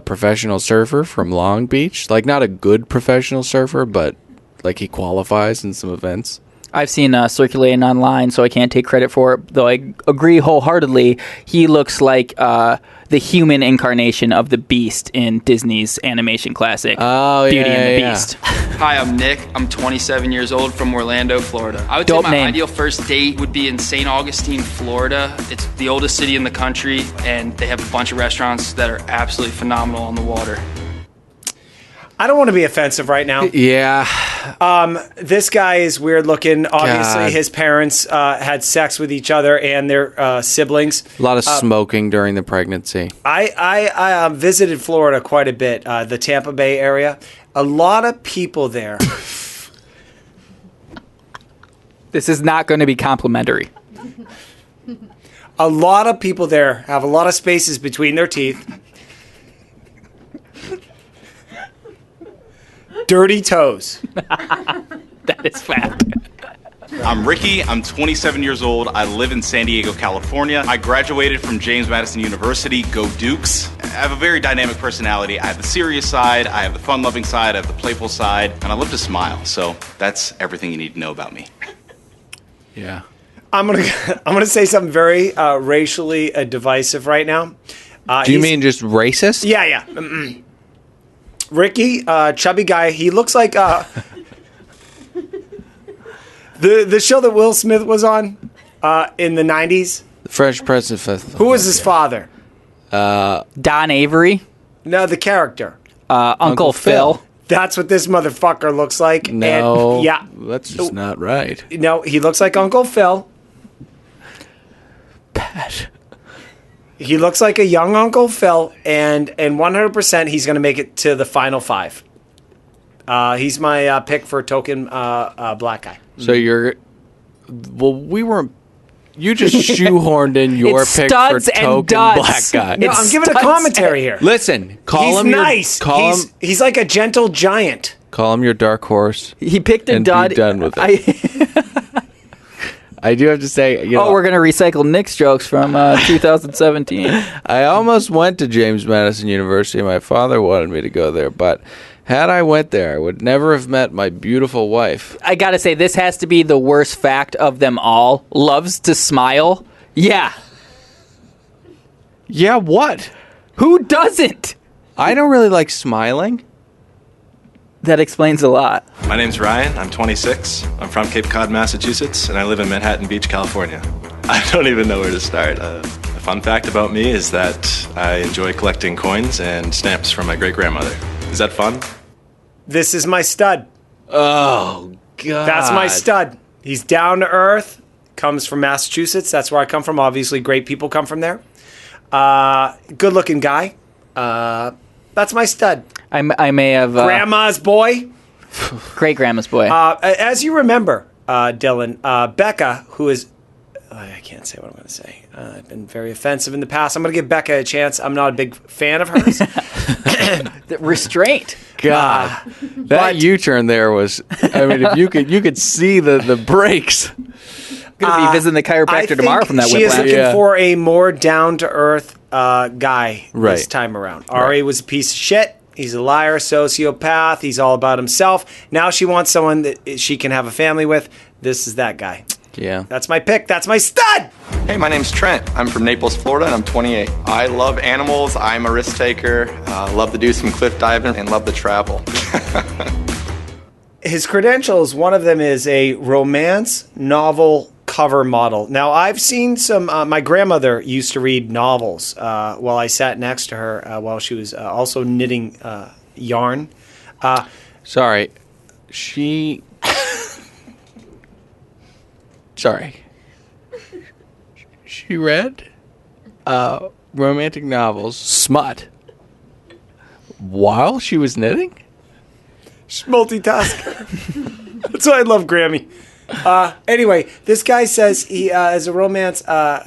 professional surfer from Long Beach. Like, not a good professional surfer, but like he qualifies in some events. I've seen circulating online, so I can't take credit for it, though I agree wholeheartedly. He looks like the human incarnation of the Beast in Disney's animation classic, Beauty and the Beast. Hi, I'm Nick. I'm 27 years old from Orlando, Florida. I would say my ideal first date would be in St. Augustine, Florida. It's the oldest city in the country, and they have a bunch of restaurants that are absolutely phenomenal on the water. I don't want to be offensive right now. Yeah. This guy is weird looking. Obviously, God. his parents had sex with each other and their siblings. A lot of smoking during the pregnancy. I visited Florida quite a bit, the Tampa Bay area. A lot of people there. This is not going to be complimentary. A lot of people there have a lot of spaces between their teeth. Dirty toes. That is fact. I'm Ricky. I'm 27 years old. I live in San Diego, California. I graduated from James Madison University. Go Dukes. I have a very dynamic personality. I have the serious side, I have the fun-loving side, I have the playful side, and I love to smile. So that's everything you need to know about me. Yeah. I'm gonna say something very racially divisive right now. Do you mean just racist? Yeah. Ricky, chubby guy. He looks like the show that Will Smith was on in the 90s. The Fresh Prince of Fifth. Who was his father? Don Avery. No, the character. Uncle Phil. That's what this motherfucker looks like. No, And, yeah. that's just not right. No, he looks like Uncle Phil. Bad. He looks like a young Uncle Phil, and 100% he's going to make it to the final five. He's my pick for token black guy. So we weren't. You just shoehorned in your It's pick studs for and token duds. black guy. No, I'm giving a commentary here. Listen, He's nice. He's like a gentle giant. Call him your dark horse. He picked a and dud. Be done with it. I do have to say, we're going to recycle Nick's jokes from 2017. I almost went to James Madison University. My father wanted me to go there, but had I went there, I would never have met my beautiful wife. I got to say, this has to be the worst fact of them all. Loves to smile. Yeah. Yeah, what? Who doesn't? I don't really like smiling. That explains a lot. My name's Ryan. I'm 26. I'm from Cape Cod, Massachusetts, and I live in Manhattan Beach, California. I don't even know where to start. A fun fact about me is that I enjoy collecting coins and stamps from my great-grandmother. Is that fun? This is my stud. Oh, God. That's my stud. He's down to earth. Comes from Massachusetts. That's where I come from. Obviously, great people come from there. Good-looking guy. That's my stud. I may have... Grandma's boy. Great-grandma's boy. As you remember, Dylan, Becca, who is... I can't say what I'm going to say. I've been very offensive in the past. I'm going to give Becca a chance. I'm not a big fan of hers. The restraint. God, that U-turn there was... I mean, if you could see the brakes. Going to be visiting the chiropractor tomorrow from that she is whiplash. looking for a more down-to-earth guy Right. this time around. Ari was a piece of shit. He's a liar, sociopath. He's all about himself. Now she wants someone that she can have a family with. This is that guy. Yeah. That's my pick. That's my stud. Hey, my name's Trent. I'm from Naples, Florida, and I'm 28. I love animals. I'm a risk taker. Love to do some cliff diving and love to travel. His credentials, one of them is a romance novel cover model. Now, I've seen some... my grandmother used to read novels while I sat next to her while she was also knitting yarn. Sorry. She... Sorry. She read romantic novels, smut, while she was knitting? She's multitasker. That's why I love Grammy. Anyway, this guy says he is a romance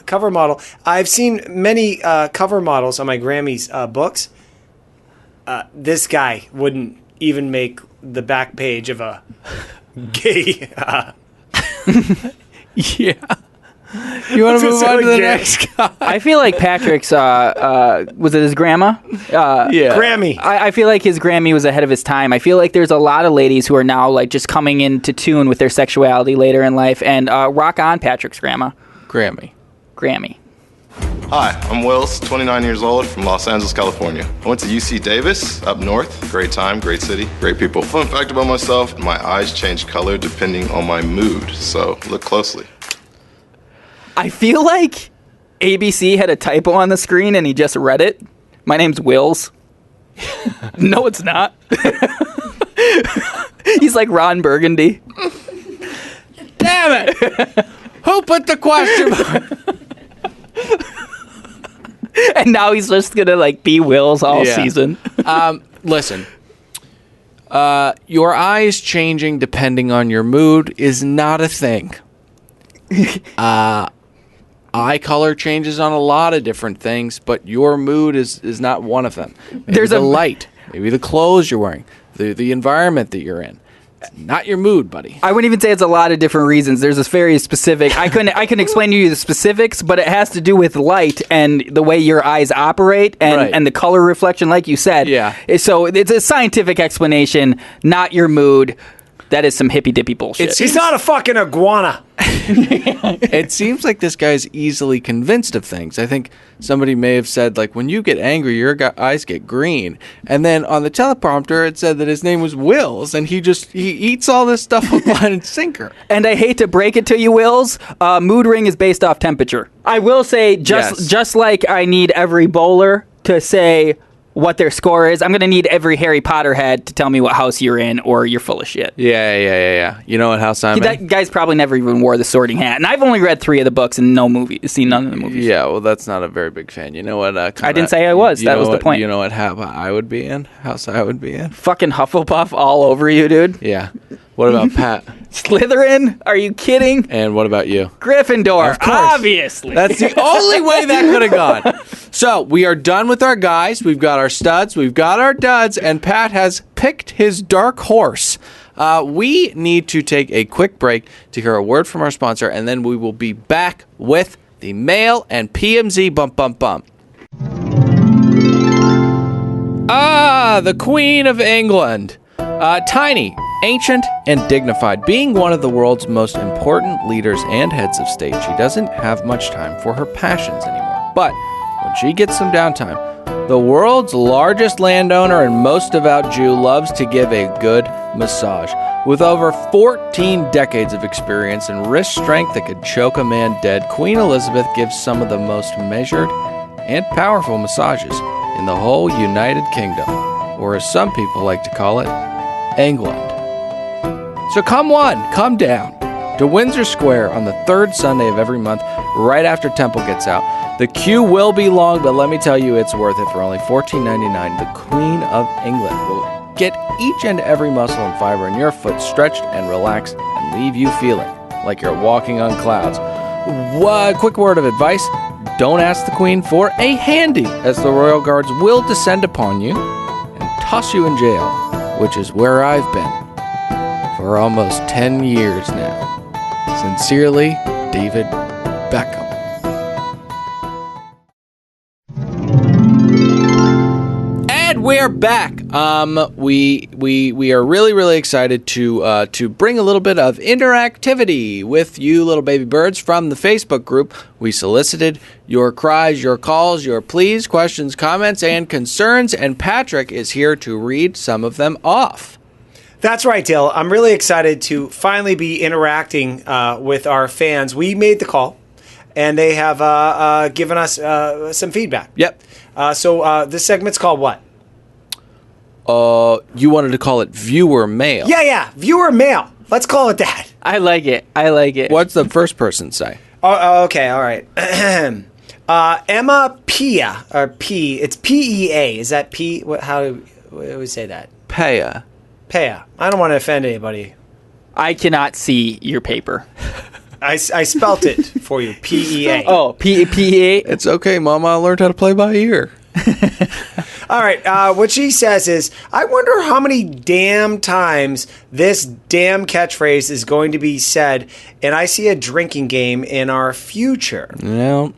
cover model. I've seen many cover models on my Grammy's books. This guy wouldn't even make the back page of a gay... Yeah. You want to move on to the next guy? I feel like Patrick's, was it his grandma? Yeah. Grammy. I feel like his Grammy was ahead of his time. I feel like there's a lot of ladies who are now like just coming into tune with their sexuality later in life. And rock on Patrick's grandma. Grammy. Hi, I'm Wills, 29 years old, from Los Angeles, California. I went to UC Davis, up north. Great time, great city, great people. Fun fact about myself, my eyes change color depending on my mood, so look closely. I feel like ABC had a typo on the screen and he just read it. My name's Wills. No, it's not. He's like Ron Burgundy. Damn it! Who put the question mark? And now he's just gonna like be Wills all season. Listen, your eyes changing depending on your mood is not a thing. Eye color changes on a lot of different things, but your mood is not one of them. Maybe there's the light, maybe the clothes you're wearing, the environment that you're in. It's not your mood, buddy. I wouldn't even say it's a lot of different reasons. There's this very specific. I can explain to you the specifics, but it has to do with light and the way your eyes operate and the color reflection, like you said. Yeah. So it's a scientific explanation, not your mood. That is some hippy dippy bullshit. He's not a fucking iguana. It seems like this guy's easily convinced of things. I think somebody may have said, like, when you get angry, your eyes get green. And then on the teleprompter, it said that his name was Wills, and he eats all this stuff with line and sinker. And I hate to break it to you, Wills, mood ring is based off temperature. I will say, just like I need every bowler to say what their score is, I'm going to need every Harry Potter head to tell me what house you're in or you're full of shit. Yeah. You know what house I'm in? That guy's probably never even wore the Sorting Hat. And I've only read 3 of the books and seen none of the movies. Yeah, well, that's not a very big fan. You know what? I didn't say I was. That was the point. You know what house I would be in? Fucking Hufflepuff all over you, dude. Yeah. What about Pat? Slytherin? Are you kidding? And what about you? Gryffindor, of course. obviously. That's the only way that could have gone. So we are done with our guys. We've got our studs. We've got our duds. And Pat has picked his dark horse. We need to take a quick break to hear a word from our sponsor, and then we will be back with the mail and PMZ bump, bump, bump. The Queen of England. Tiny, ancient, and dignified. Being one of the world's most important leaders and heads of state, she doesn't have much time for her passions anymore. But when she gets some downtime, the world's largest landowner and most devout Jew loves to give a good massage. With over 14 decades of experience and wrist strength that could choke a man dead, Queen Elizabeth gives some of the most measured and powerful massages in the whole United Kingdom, or as some people like to call it, England. So come down to Windsor Square on the 3rd Sunday of every month, right after Temple gets out. The queue will be long, but let me tell you, it's worth it. For only $14.99, the Queen of England will get each and every muscle and fiber in your foot stretched and relaxed and leave you feeling like you're walking on clouds. Quick word of advice: don't ask the Queen for a handy, as the Royal Guards will descend upon you and toss you in jail, which is where I've been for almost 10 years now. Sincerely, David Beckham. And we're back. We are really excited to bring a little bit of interactivity with you little baby birds from the Facebook group. We solicited your cries, your calls, your pleas, questions, comments, and concerns, and Patrick is here to read some of them off. That's right, Dale. I'm really excited to finally be interacting with our fans. We made the call, and they have given us some feedback. Yep. So this segment's called what? You wanted to call it viewer mail. Yeah. Viewer mail. Let's call it that. I like it. What's the first person say? Oh, okay. All right. Emma Pia, or P. It's P-E-A. Is that P? How do we say that? Paya. I don't want to offend anybody. I cannot see your paper. I spelt it for you. P-E-A. Oh, P-E-A. It's okay, Mama. I learned how to play by ear. All right. What she says is, I wonder how many damn times this damn catchphrase is going to be said, and I see a drinking game in our future. Well,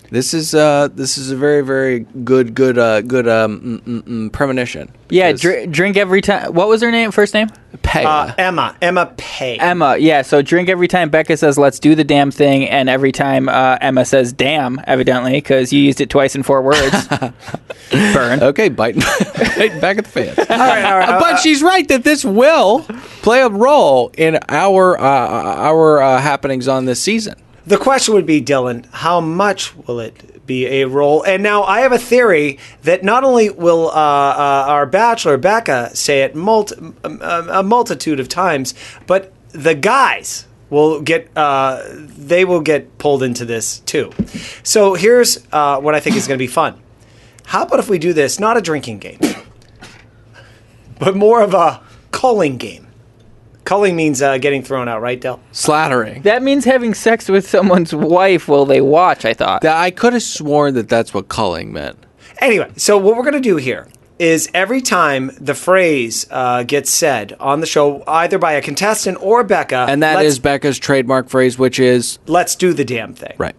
this is a very, very good premonition. Yeah, drink every time. What was her name? First name? Pay. Emma Pay. Emma, yeah. So drink every time Becca says, let's do the damn thing, and every time Emma says damn, evidently, because you used it twice in 4 words. Burn. Okay, biting back at the fans. All right. But she's right that this will play a role in our happenings on this season. The question would be, Dylan, how much will it be a role? And now I have a theory that not only will our Bachelor, Becca, say it a multitude of times, but the guys will get pulled into this too. So here's what I think is going to be fun. How about if we do this, not a drinking game, but more of a culling game? Culling means getting thrown out, right, Del? Slattering. That means having sex with someone's wife while they watch, I thought. I could have sworn that that's what culling meant. Anyway, so what we're going to do here is every time the phrase gets said on the show, either by a contestant or Becca. And that is Becca's trademark phrase, which is... Let's do the damn thing. Right.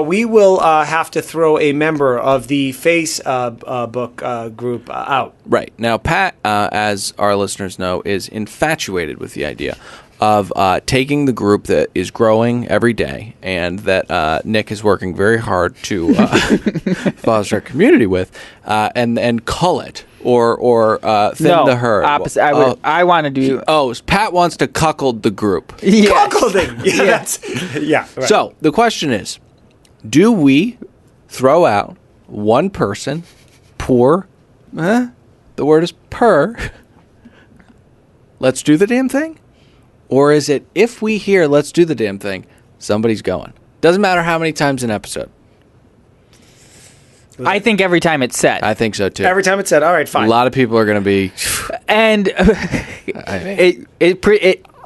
We will have to throw a member of the Facebook group out. Right. Now, Pat, as our listeners know, is infatuated with the idea of taking the group that is growing every day and that Nick is working very hard to foster a community with, and cull it or thin the herd. Opposite. I want to do. Oh, Pat wants to cuckold the group. Yes. Cuckolding. Yeah. Right. So the question is, do we throw out one person per? The word is per. Let's do the damn thing. Or is it, if we hear let's do the damn thing, somebody's going? Doesn't matter how many times an episode. I think every time it's said. I think so, too. Every time it's said. All right, fine. A lot of people are going to be... And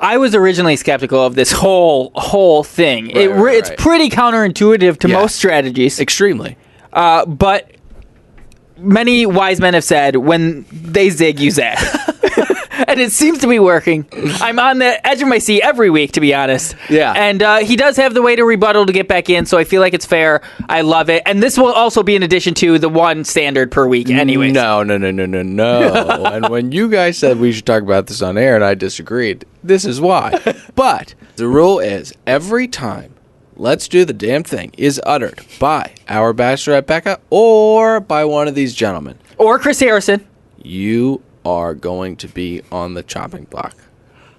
I was originally skeptical of this whole thing. It's pretty counterintuitive to most strategies. Extremely. But many wise men have said, when they zig, you zag. And it seems to be working. I'm on the edge of my seat every week, to be honest. Yeah. And he does have the way to rebuttal to get back in, so I feel like it's fair. I love it. And this will also be in addition to the one standard per week anyways. No. And when you guys said we should talk about this on air and I disagreed, this is why. But the rule is every time let's do the damn thing is uttered by our Bachelorette Becca or by one of these gentlemen. Or Chris Harrison. You are going to be on the chopping block.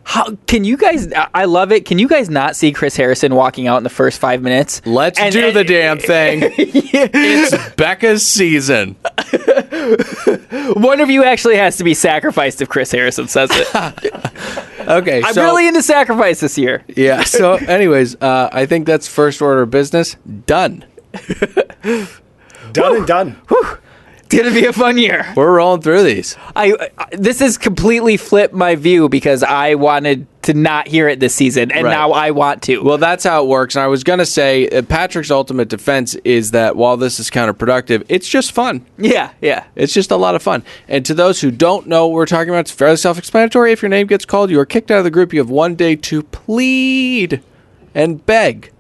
How can you guys? I love it. Can you guys not see Chris Harrison walking out in the first 5 minutes? Let's do the damn thing. It's Becca's season. One of you actually has to be sacrificed if Chris Harrison says it. Okay, I'm really into sacrifice this year. Yeah. So, anyways, I think that's first order of business. Done. Done and done. Whew. It's going to be a fun year. We're rolling through these. This has completely flipped my view because I wanted to not hear it this season, and now I want to. Well, that's how it works. And I was going to say, Patrick's ultimate defense is that while this is counterproductive, it's just fun. Yeah. It's just a lot of fun. And to those who don't know what we're talking about, it's fairly self-explanatory. If your name gets called, you are kicked out of the group. You have one day to plead and beg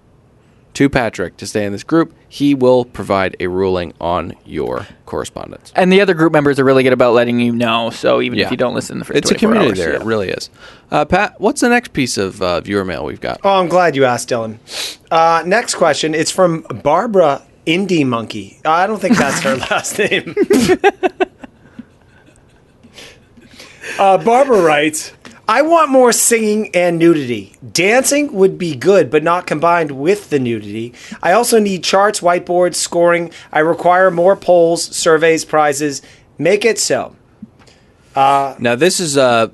to Patrick to stay in this group. He will provide a ruling on your correspondence. And the other group members are really good about letting you know, so even if you don't listen the first 24 hours. It's a community hours, there. It really is. Pat, what's the next piece of viewer mail we've got? Oh, I'm glad you asked, Dylan. Next question. It's from Barbara Indie Monkey. I don't think that's her last name. Barbara writes, I want more singing and nudity. Dancing would be good, but not combined with the nudity. I also need charts, whiteboards, scoring. I require more polls, surveys, prizes. Make it so. Now, this is a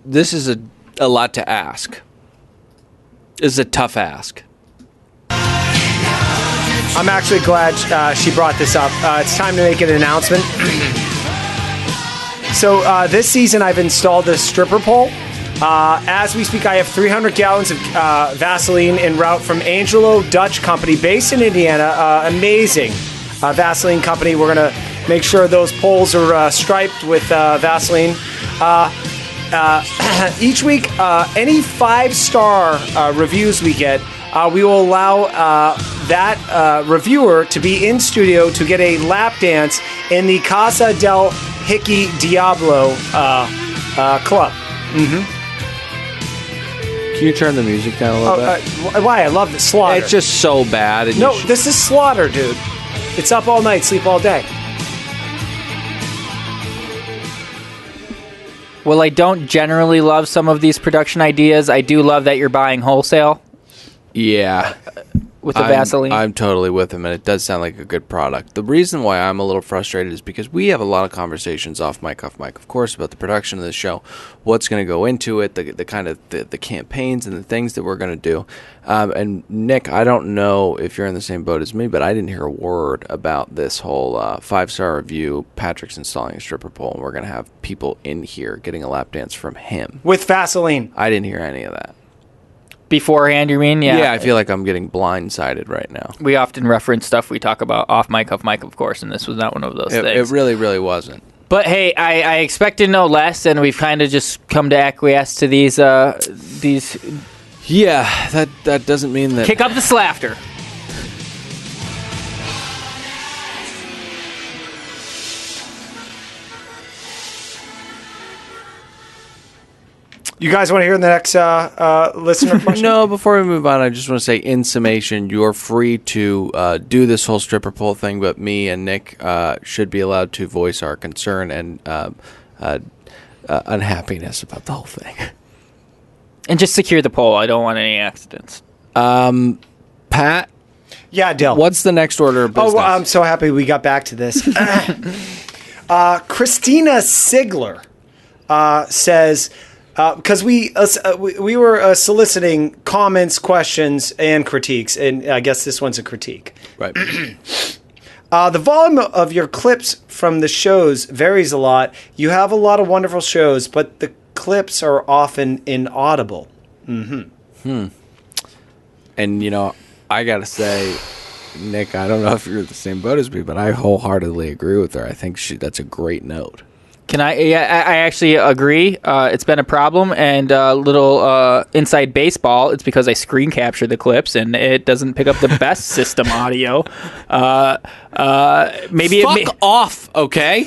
lot to ask. This is a tough ask. I'm actually glad she brought this up. It's time to make an announcement. So this season, I've installed a stripper pole. As we speak, I have 300 gallons of Vaseline en route from Angelo Dutch Company, based in Indiana. Amazing Vaseline company. We're going to Make sure those poles are striped with Vaseline. Each week, any 5-star reviews we get, we will allow that reviewer to be in studio to get a lap dance in the Casa del Hickey Diablo club. Mm-hmm. Can you turn the music down a little bit? Why? I love the Slaughter. It's just so bad. And no, this is Slaughter, dude. It's up all night, sleep all day. Well, I don't generally love some of these production ideas. I do love that you're buying wholesale. Yeah. With the Vaseline. I'm totally with him, and it does sound like a good product. The reason why I'm a little frustrated is because we have a lot of conversations off mic, of course, about the production of the show, what's going to go into it, the kind of the campaigns and the things that we're going to do. And Nick, I don't know if you're in the same boat as me, but I didn't hear a word about this whole 5-star review. Patrick's installing a stripper pole, and we're going to have people in here getting a lap dance from him. With Vaseline. I didn't hear any of that. Beforehand, you mean? Yeah. Yeah, I feel like I'm getting blindsided right now. We often reference stuff we talk about off mic, of course, and this was not one of those things. It really, really wasn't. But hey, I expected no less, and we've kind of just come to acquiesce to these. Yeah, that doesn't mean that. Kick up the slafter. You guys want to hear the next listener question? No, before we move on, I just want to say, in summation, you're free to do this whole stripper pole thing, but me and Nick should be allowed to voice our concern and unhappiness about the whole thing. And just secure the pole. I don't want any accidents. Pat? Yeah, Dill. What's the next order of business? Oh, I'm so happy we got back to this. Christina Sigler says... because we were soliciting comments, questions, and critiques, and I guess this one's a critique. Right. The volume of your clips from the shows varies a lot. You have a lot of wonderful shows, but the clips are often inaudible. Mm-hmm. And, I got to say, Nick, I don't know if you're in the same boat as me, but I wholeheartedly agree with her. I think that's a great note. Can I? Yeah, I actually agree. It's been a problem, and little inside baseball. It's because I screen capture the clips, and it doesn't pick up the best system audio. Maybe Fuck off, okay?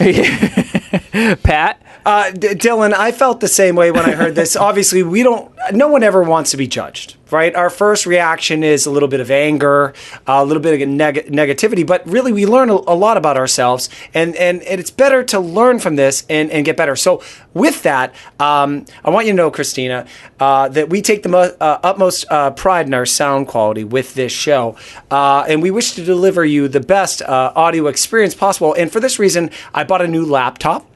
Pat. Dylan, I felt the same way when I heard this. Obviously, no one ever wants to be judged, right? Our first reaction is a little bit of anger, a little bit of negativity, but really we learn a lot about ourselves, and it's better to learn from this and get better. So with that, I want you to know, Christina, that we take the utmost pride in our sound quality with this show, and we wish to deliver you the best audio experience possible. And for this reason, I bought a new laptop.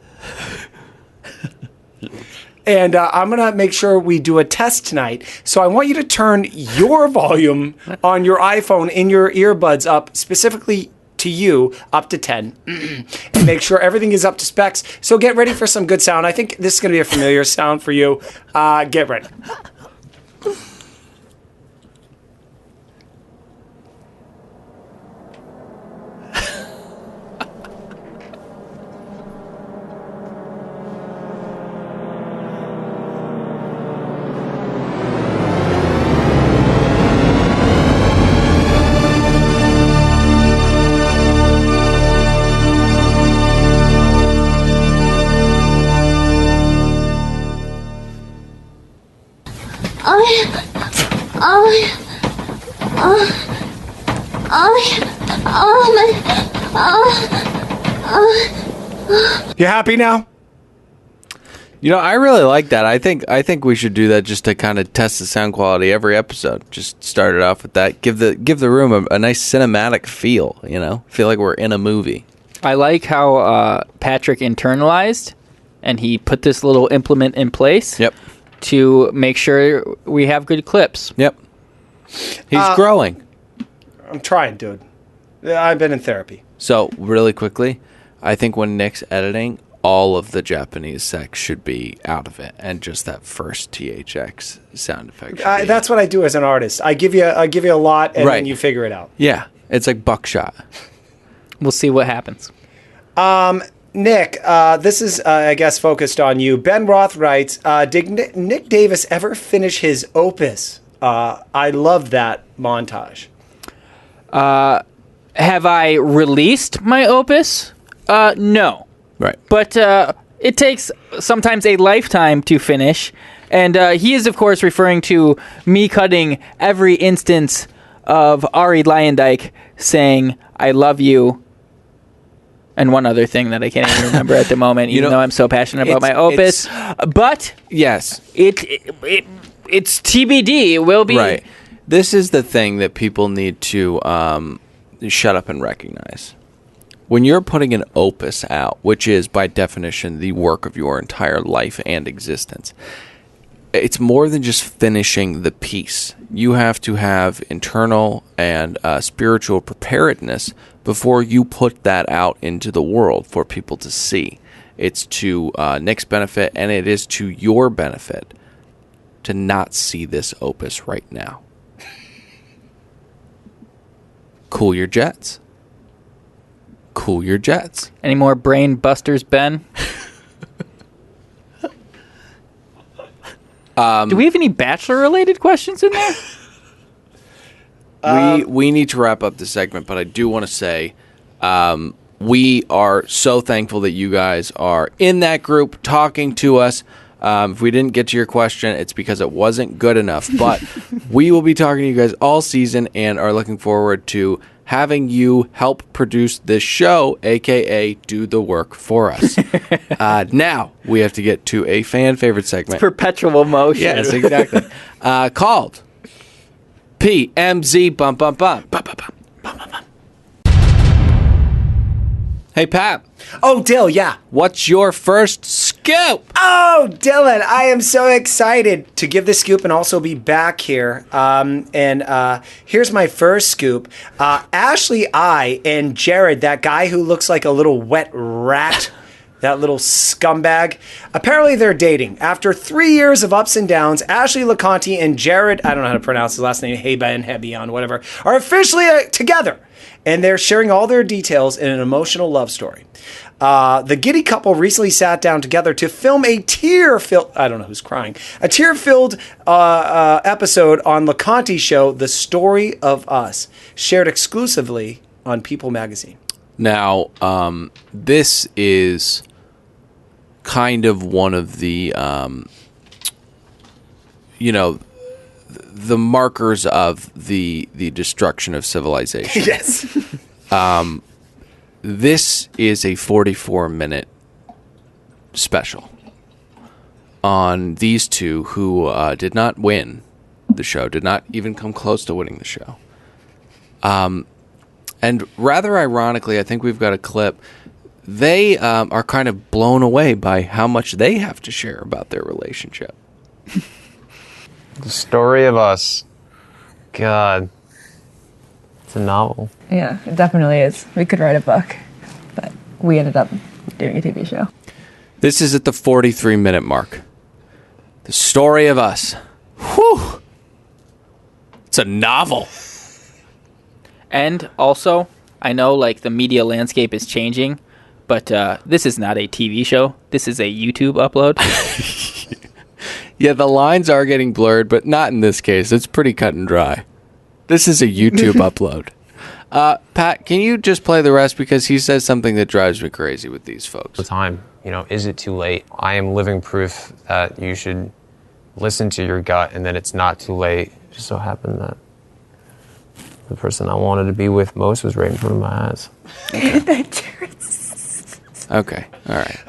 And I'm going to make sure we do a test tonight. So I want you to turn your volume on your iPhone in your earbuds up specifically to you up to 10 and make sure everything is up to specs. So get ready for some good sound. I think this is going to be a familiar sound for you. Get ready. You happy now? I really like that. I think we should do that just to kind of test the sound quality every episode. Just start it off with that. Give the room a nice cinematic feel. Feel like we're in a movie. I like how Patrick internalized, and he put this little implement in place. Yep. To make sure we have good clips. Yep. He's growing. I'm trying, dude. I've been in therapy. So, really quickly, I think when Nick's editing, all of the Japanese sex should be out of it, and just that first THX sound effect. That's what I do as an artist. I give you a lot, and then you figure it out. Yeah, it's like buckshot. We'll see what happens. Nick, this is, I guess, focused on you. Ben Roth writes, did Nick Davis ever finish his opus? I loved that montage. Have I released my opus? No. Right. But it takes sometimes a lifetime to finish. And he is, of course, referring to me cutting every instance of Ari Lyondike saying, I love you. And one other thing that I can't even remember at the moment, even though I'm so passionate about my opus. But yes, it's TBD. It will be. Right. This is the thing that people need to shut up and recognize. When you're putting an opus out, which is by definition the work of your entire life and existence, it's more than just finishing the piece. You have to have internal and spiritual preparedness before you put that out into the world for people to see. It's to Nick's benefit, and it is to your benefit to not see this opus right now. Cool your jets. Cool your jets. Any more brain busters, Ben? Do we have any Bachelor-related questions in there? We need to wrap up the segment, but I do want to say we are so thankful that you guys are in that group talking to us. If we didn't get to your question, it's because it wasn't good enough. But we will be talking to you guys all season and are looking forward to having you help produce this show, a.k.a. do the work for us. Now, we have to get to a fan-favorite segment. It's perpetual motion. Yes, exactly. Called PMZ Bum Bum Bum. Bum, bum, bum. Bum, bum, bum. Hey, Pat. Oh, Dill, yeah. What's your first scoop? Oh, Dylan, I am so excited to give the scoop and also be back here. Here's my first scoop. Ashley I and Jared, that guy who looks like a little wet rat, that little scumbag, apparently they're dating. After 3 years of ups and downs, Ashley LeConte and Jared, I don't know how to pronounce his last name, Heba and Hebion, whatever, are officially together. And they're sharing all their details in an emotional love story. The giddy couple recently sat down together to film a tear-filled, I don't know who's crying, a tear-filled episode on LeConte's show, The Story of Us, shared exclusively on People magazine. Now, this is kind of one of the, the markers of the destruction of civilization. Yes. This is a 44-minute special on these two who did not win the show, did not even come close to winning the show. And rather ironically, I think we've got a clip. They are kind of blown away by how much they have to share about their relationship. The Story of Us. God. It's a novel. Yeah, it definitely is. We could write a book, but we ended up doing a TV show. This is at the 43-minute mark. The Story of Us. Whew. It's a novel. And also, I know like the media landscape is changing, but this is not a TV show. This is a YouTube upload. Yeah, the lines are getting blurred, but not in this case. It's pretty cut and dry. This is a YouTube upload. Pat, can you just play the rest? Because he says something that drives me crazy with these folks. The time, is it too late? I am living proof that you should listen to your gut and that it's not too late. It just so happened that the person I wanted to be with most was right in front of my eyes. Okay, all right.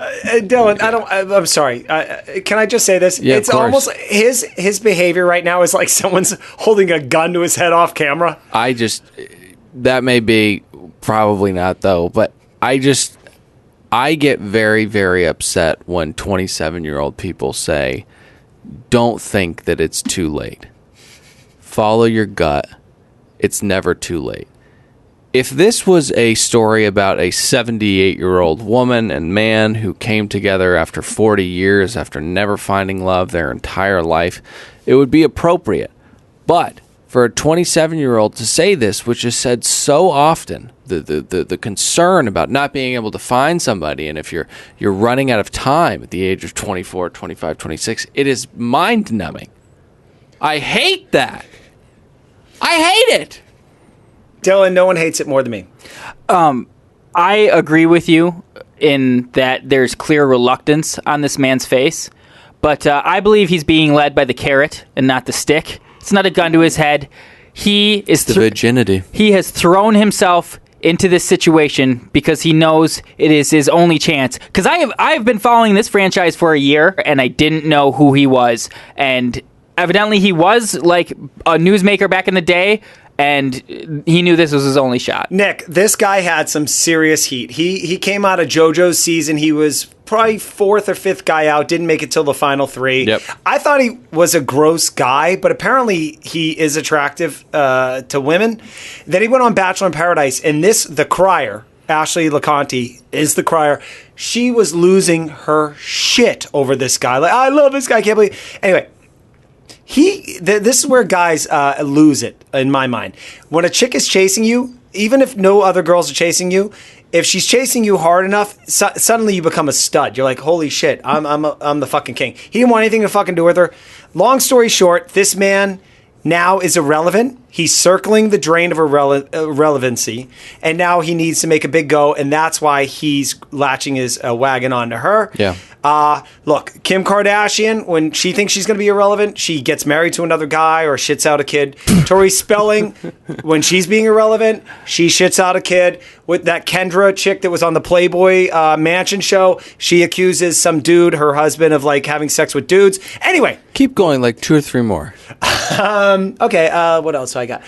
Dylan, I'm sorry. Can I just say this? Yeah, it's of course. almost his behavior right now is like someone's holding a gun to his head off camera. That may be, probably not though, but I get very, very upset when 27-year-old people say, don't think that it's too late. Follow your gut. It's never too late. If this was a story about a 78-year-old woman and man who came together after 40 years, after never finding love their entire life, it would be appropriate. But for a 27-year-old to say this, which is said so often, the concern about not being able to find somebody, and if you're running out of time at the age of 24, 25, 26, it is mind-numbing. I hate that. I hate it. Dylan, no one hates it more than me. I agree with you in that there's clear reluctance on this man's face, but I believe he's being led by the carrot and not the stick. It's not a gun to his head. It's the virginity. He has thrown himself into this situation because he knows it is his only chance. Because I've been following this franchise for a year, and I didn't know who he was. And evidently he was like a newsmaker back in the day, and he knew this was his only shot. Nick, this guy had some serious heat. He came out of JoJo's season. He was probably fourth or fifth guy out, didn't make it till the final three. Yep. I thought he was a gross guy, but apparently he is attractive to women. Then he went on Bachelor in Paradise, and the crier, Ashley LeConte, is the crier. She was losing her shit over this guy. Like, I love this guy, I can't believe. Anyway, this is where guys lose it, in my mind. When a chick is chasing you, even if no other girls are chasing you, if she's chasing you hard enough, suddenly you become a stud. You're like, holy shit, I'm the fucking king. He didn't want anything to fucking do with her. Long story short, this man now is irrelevant. He's circling the drain of irrelevancy, and now he needs to make a big go, and that's why he's latching his wagon onto her. Yeah. Look, Kim Kardashian, when she thinks she's going to be irrelevant, she gets married to another guy or shits out a kid. Tori Spelling, when she's being irrelevant, she shits out a kid. With that Kendra chick that was on the Playboy Mansion show, she accuses some dude, her husband, of like having sex with dudes. Anyway. Keep going, like 2 or 3 more. Okay, what else do I got?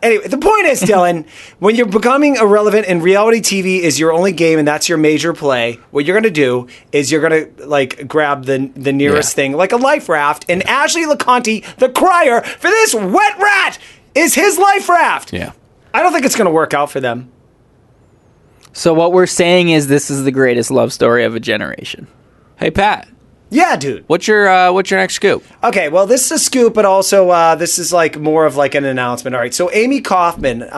Anyway, the point is, Dylan, when you're becoming irrelevant and reality TV is your only game and that's your major play, what you're going to do is you're going to like grab the nearest thing, like a life raft, and Ashley LeConte, the crier for this wet rat, is his life raft. Yeah. I don't think it's going to work out for them. So what we're saying is this is the greatest love story of a generation. Hey, Pat. Yeah, dude. What's your next scoop? Okay, well, this is a scoop, but also this is like more of like an announcement. All right, so Amy Kaufman,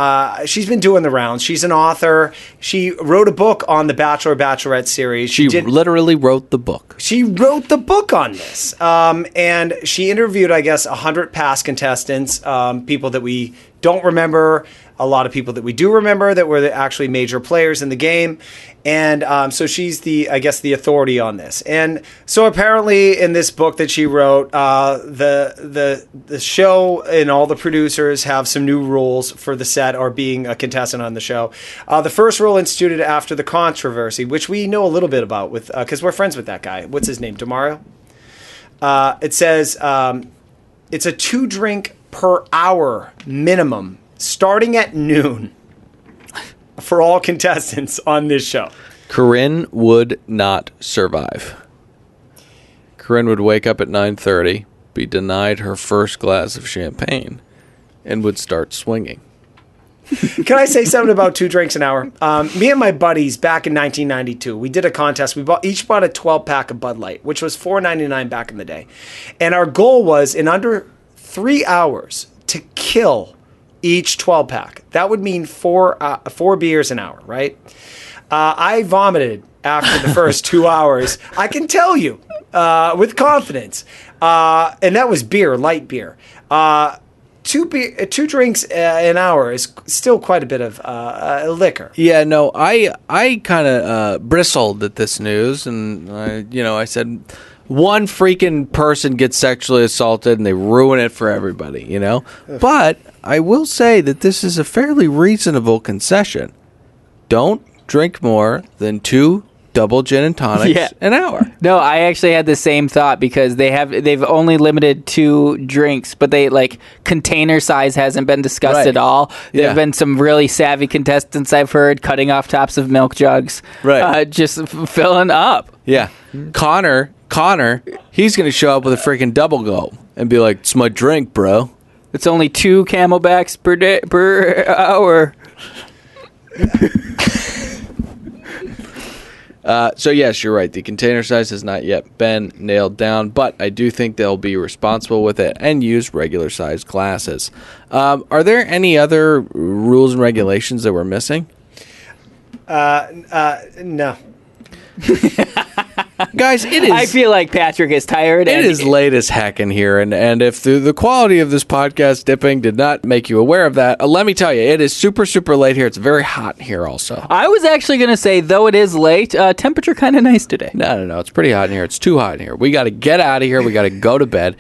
she's been doing the rounds. She's an author. She wrote a book on the Bachelorette series. She literally wrote the book. She wrote the book on this, and she interviewed, I guess, 100 past contestants, people that we don't remember, a lot of people that we do remember that were actually major players in the game. And so she's the authority on this. And so apparently in this book that she wrote, the show and all the producers have some new rules for the set or being a contestant on the show. The first rule instituted after the controversy, which we know a little bit about with because we're friends with that guy. What's his name? Demario? It says it's a 2 drink per hour minimum starting at noon for all contestants on this show. Corinne would not survive. Corinne would wake up at 9:30, be denied her first glass of champagne, and would start swinging. Can I say something about 2 drinks an hour? Me and my buddies back in 1992, we did a contest. We each bought a 12-pack of Bud Light, which was $4.99 back in the day. And our goal was in under 3 hours to kill each 12-pack. That would mean 4 beers an hour, right? I vomited after the first 2 hours. I can tell you with confidence. And that was beer, light beer. 2 drinks an hour is still quite a bit of liquor. Yeah, no, I kind of bristled at this news, and I said, one freaking person gets sexually assaulted and they ruin it for everybody, But I will say that this is a fairly reasonable concession. Don't drink more than 2 double gin and tonics an hour. No, I actually had the same thought because they've only limited 2 drinks, but container size hasn't been discussed at all. There have been some really savvy contestants I've heard cutting off tops of milk jugs, just filling up. Yeah, Connor, he's going to show up with a freaking double gulp and be like, "It's my drink, bro." It's only 2 Camelbacks per hour. So yes, you're right. The container size has not yet been nailed down, but I do think they'll be responsible with it and use regular sized glasses. Are there any other rules and regulations that we're missing? No. Guys, it is. I feel like Patrick is tired. It is late as heck in here, and if the quality of this podcast dipping did not make you aware of that, let me tell you, it is super, super late here. It's very hot here also. I was actually going to say, though it is late, temperature kind of nice today. No. It's pretty hot in here. It's too hot in here. We got to get out of here. We got to go to bed.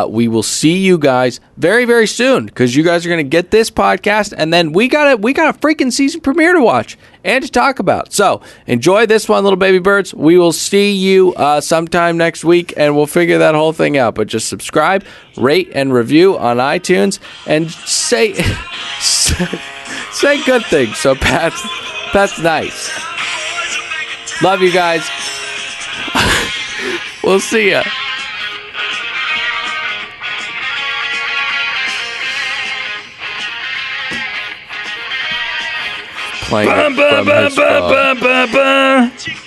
We will see you guys very, very soon because you guys are going to get this podcast, and then we got a freaking season premiere to watch and to talk about. So enjoy this one, little baby birds. We will see you sometime next week, and we'll figure that whole thing out. But just subscribe, rate, and review on iTunes, and say good things. So Pat's nice. Love you guys. We'll see ya. Playing it from his phone.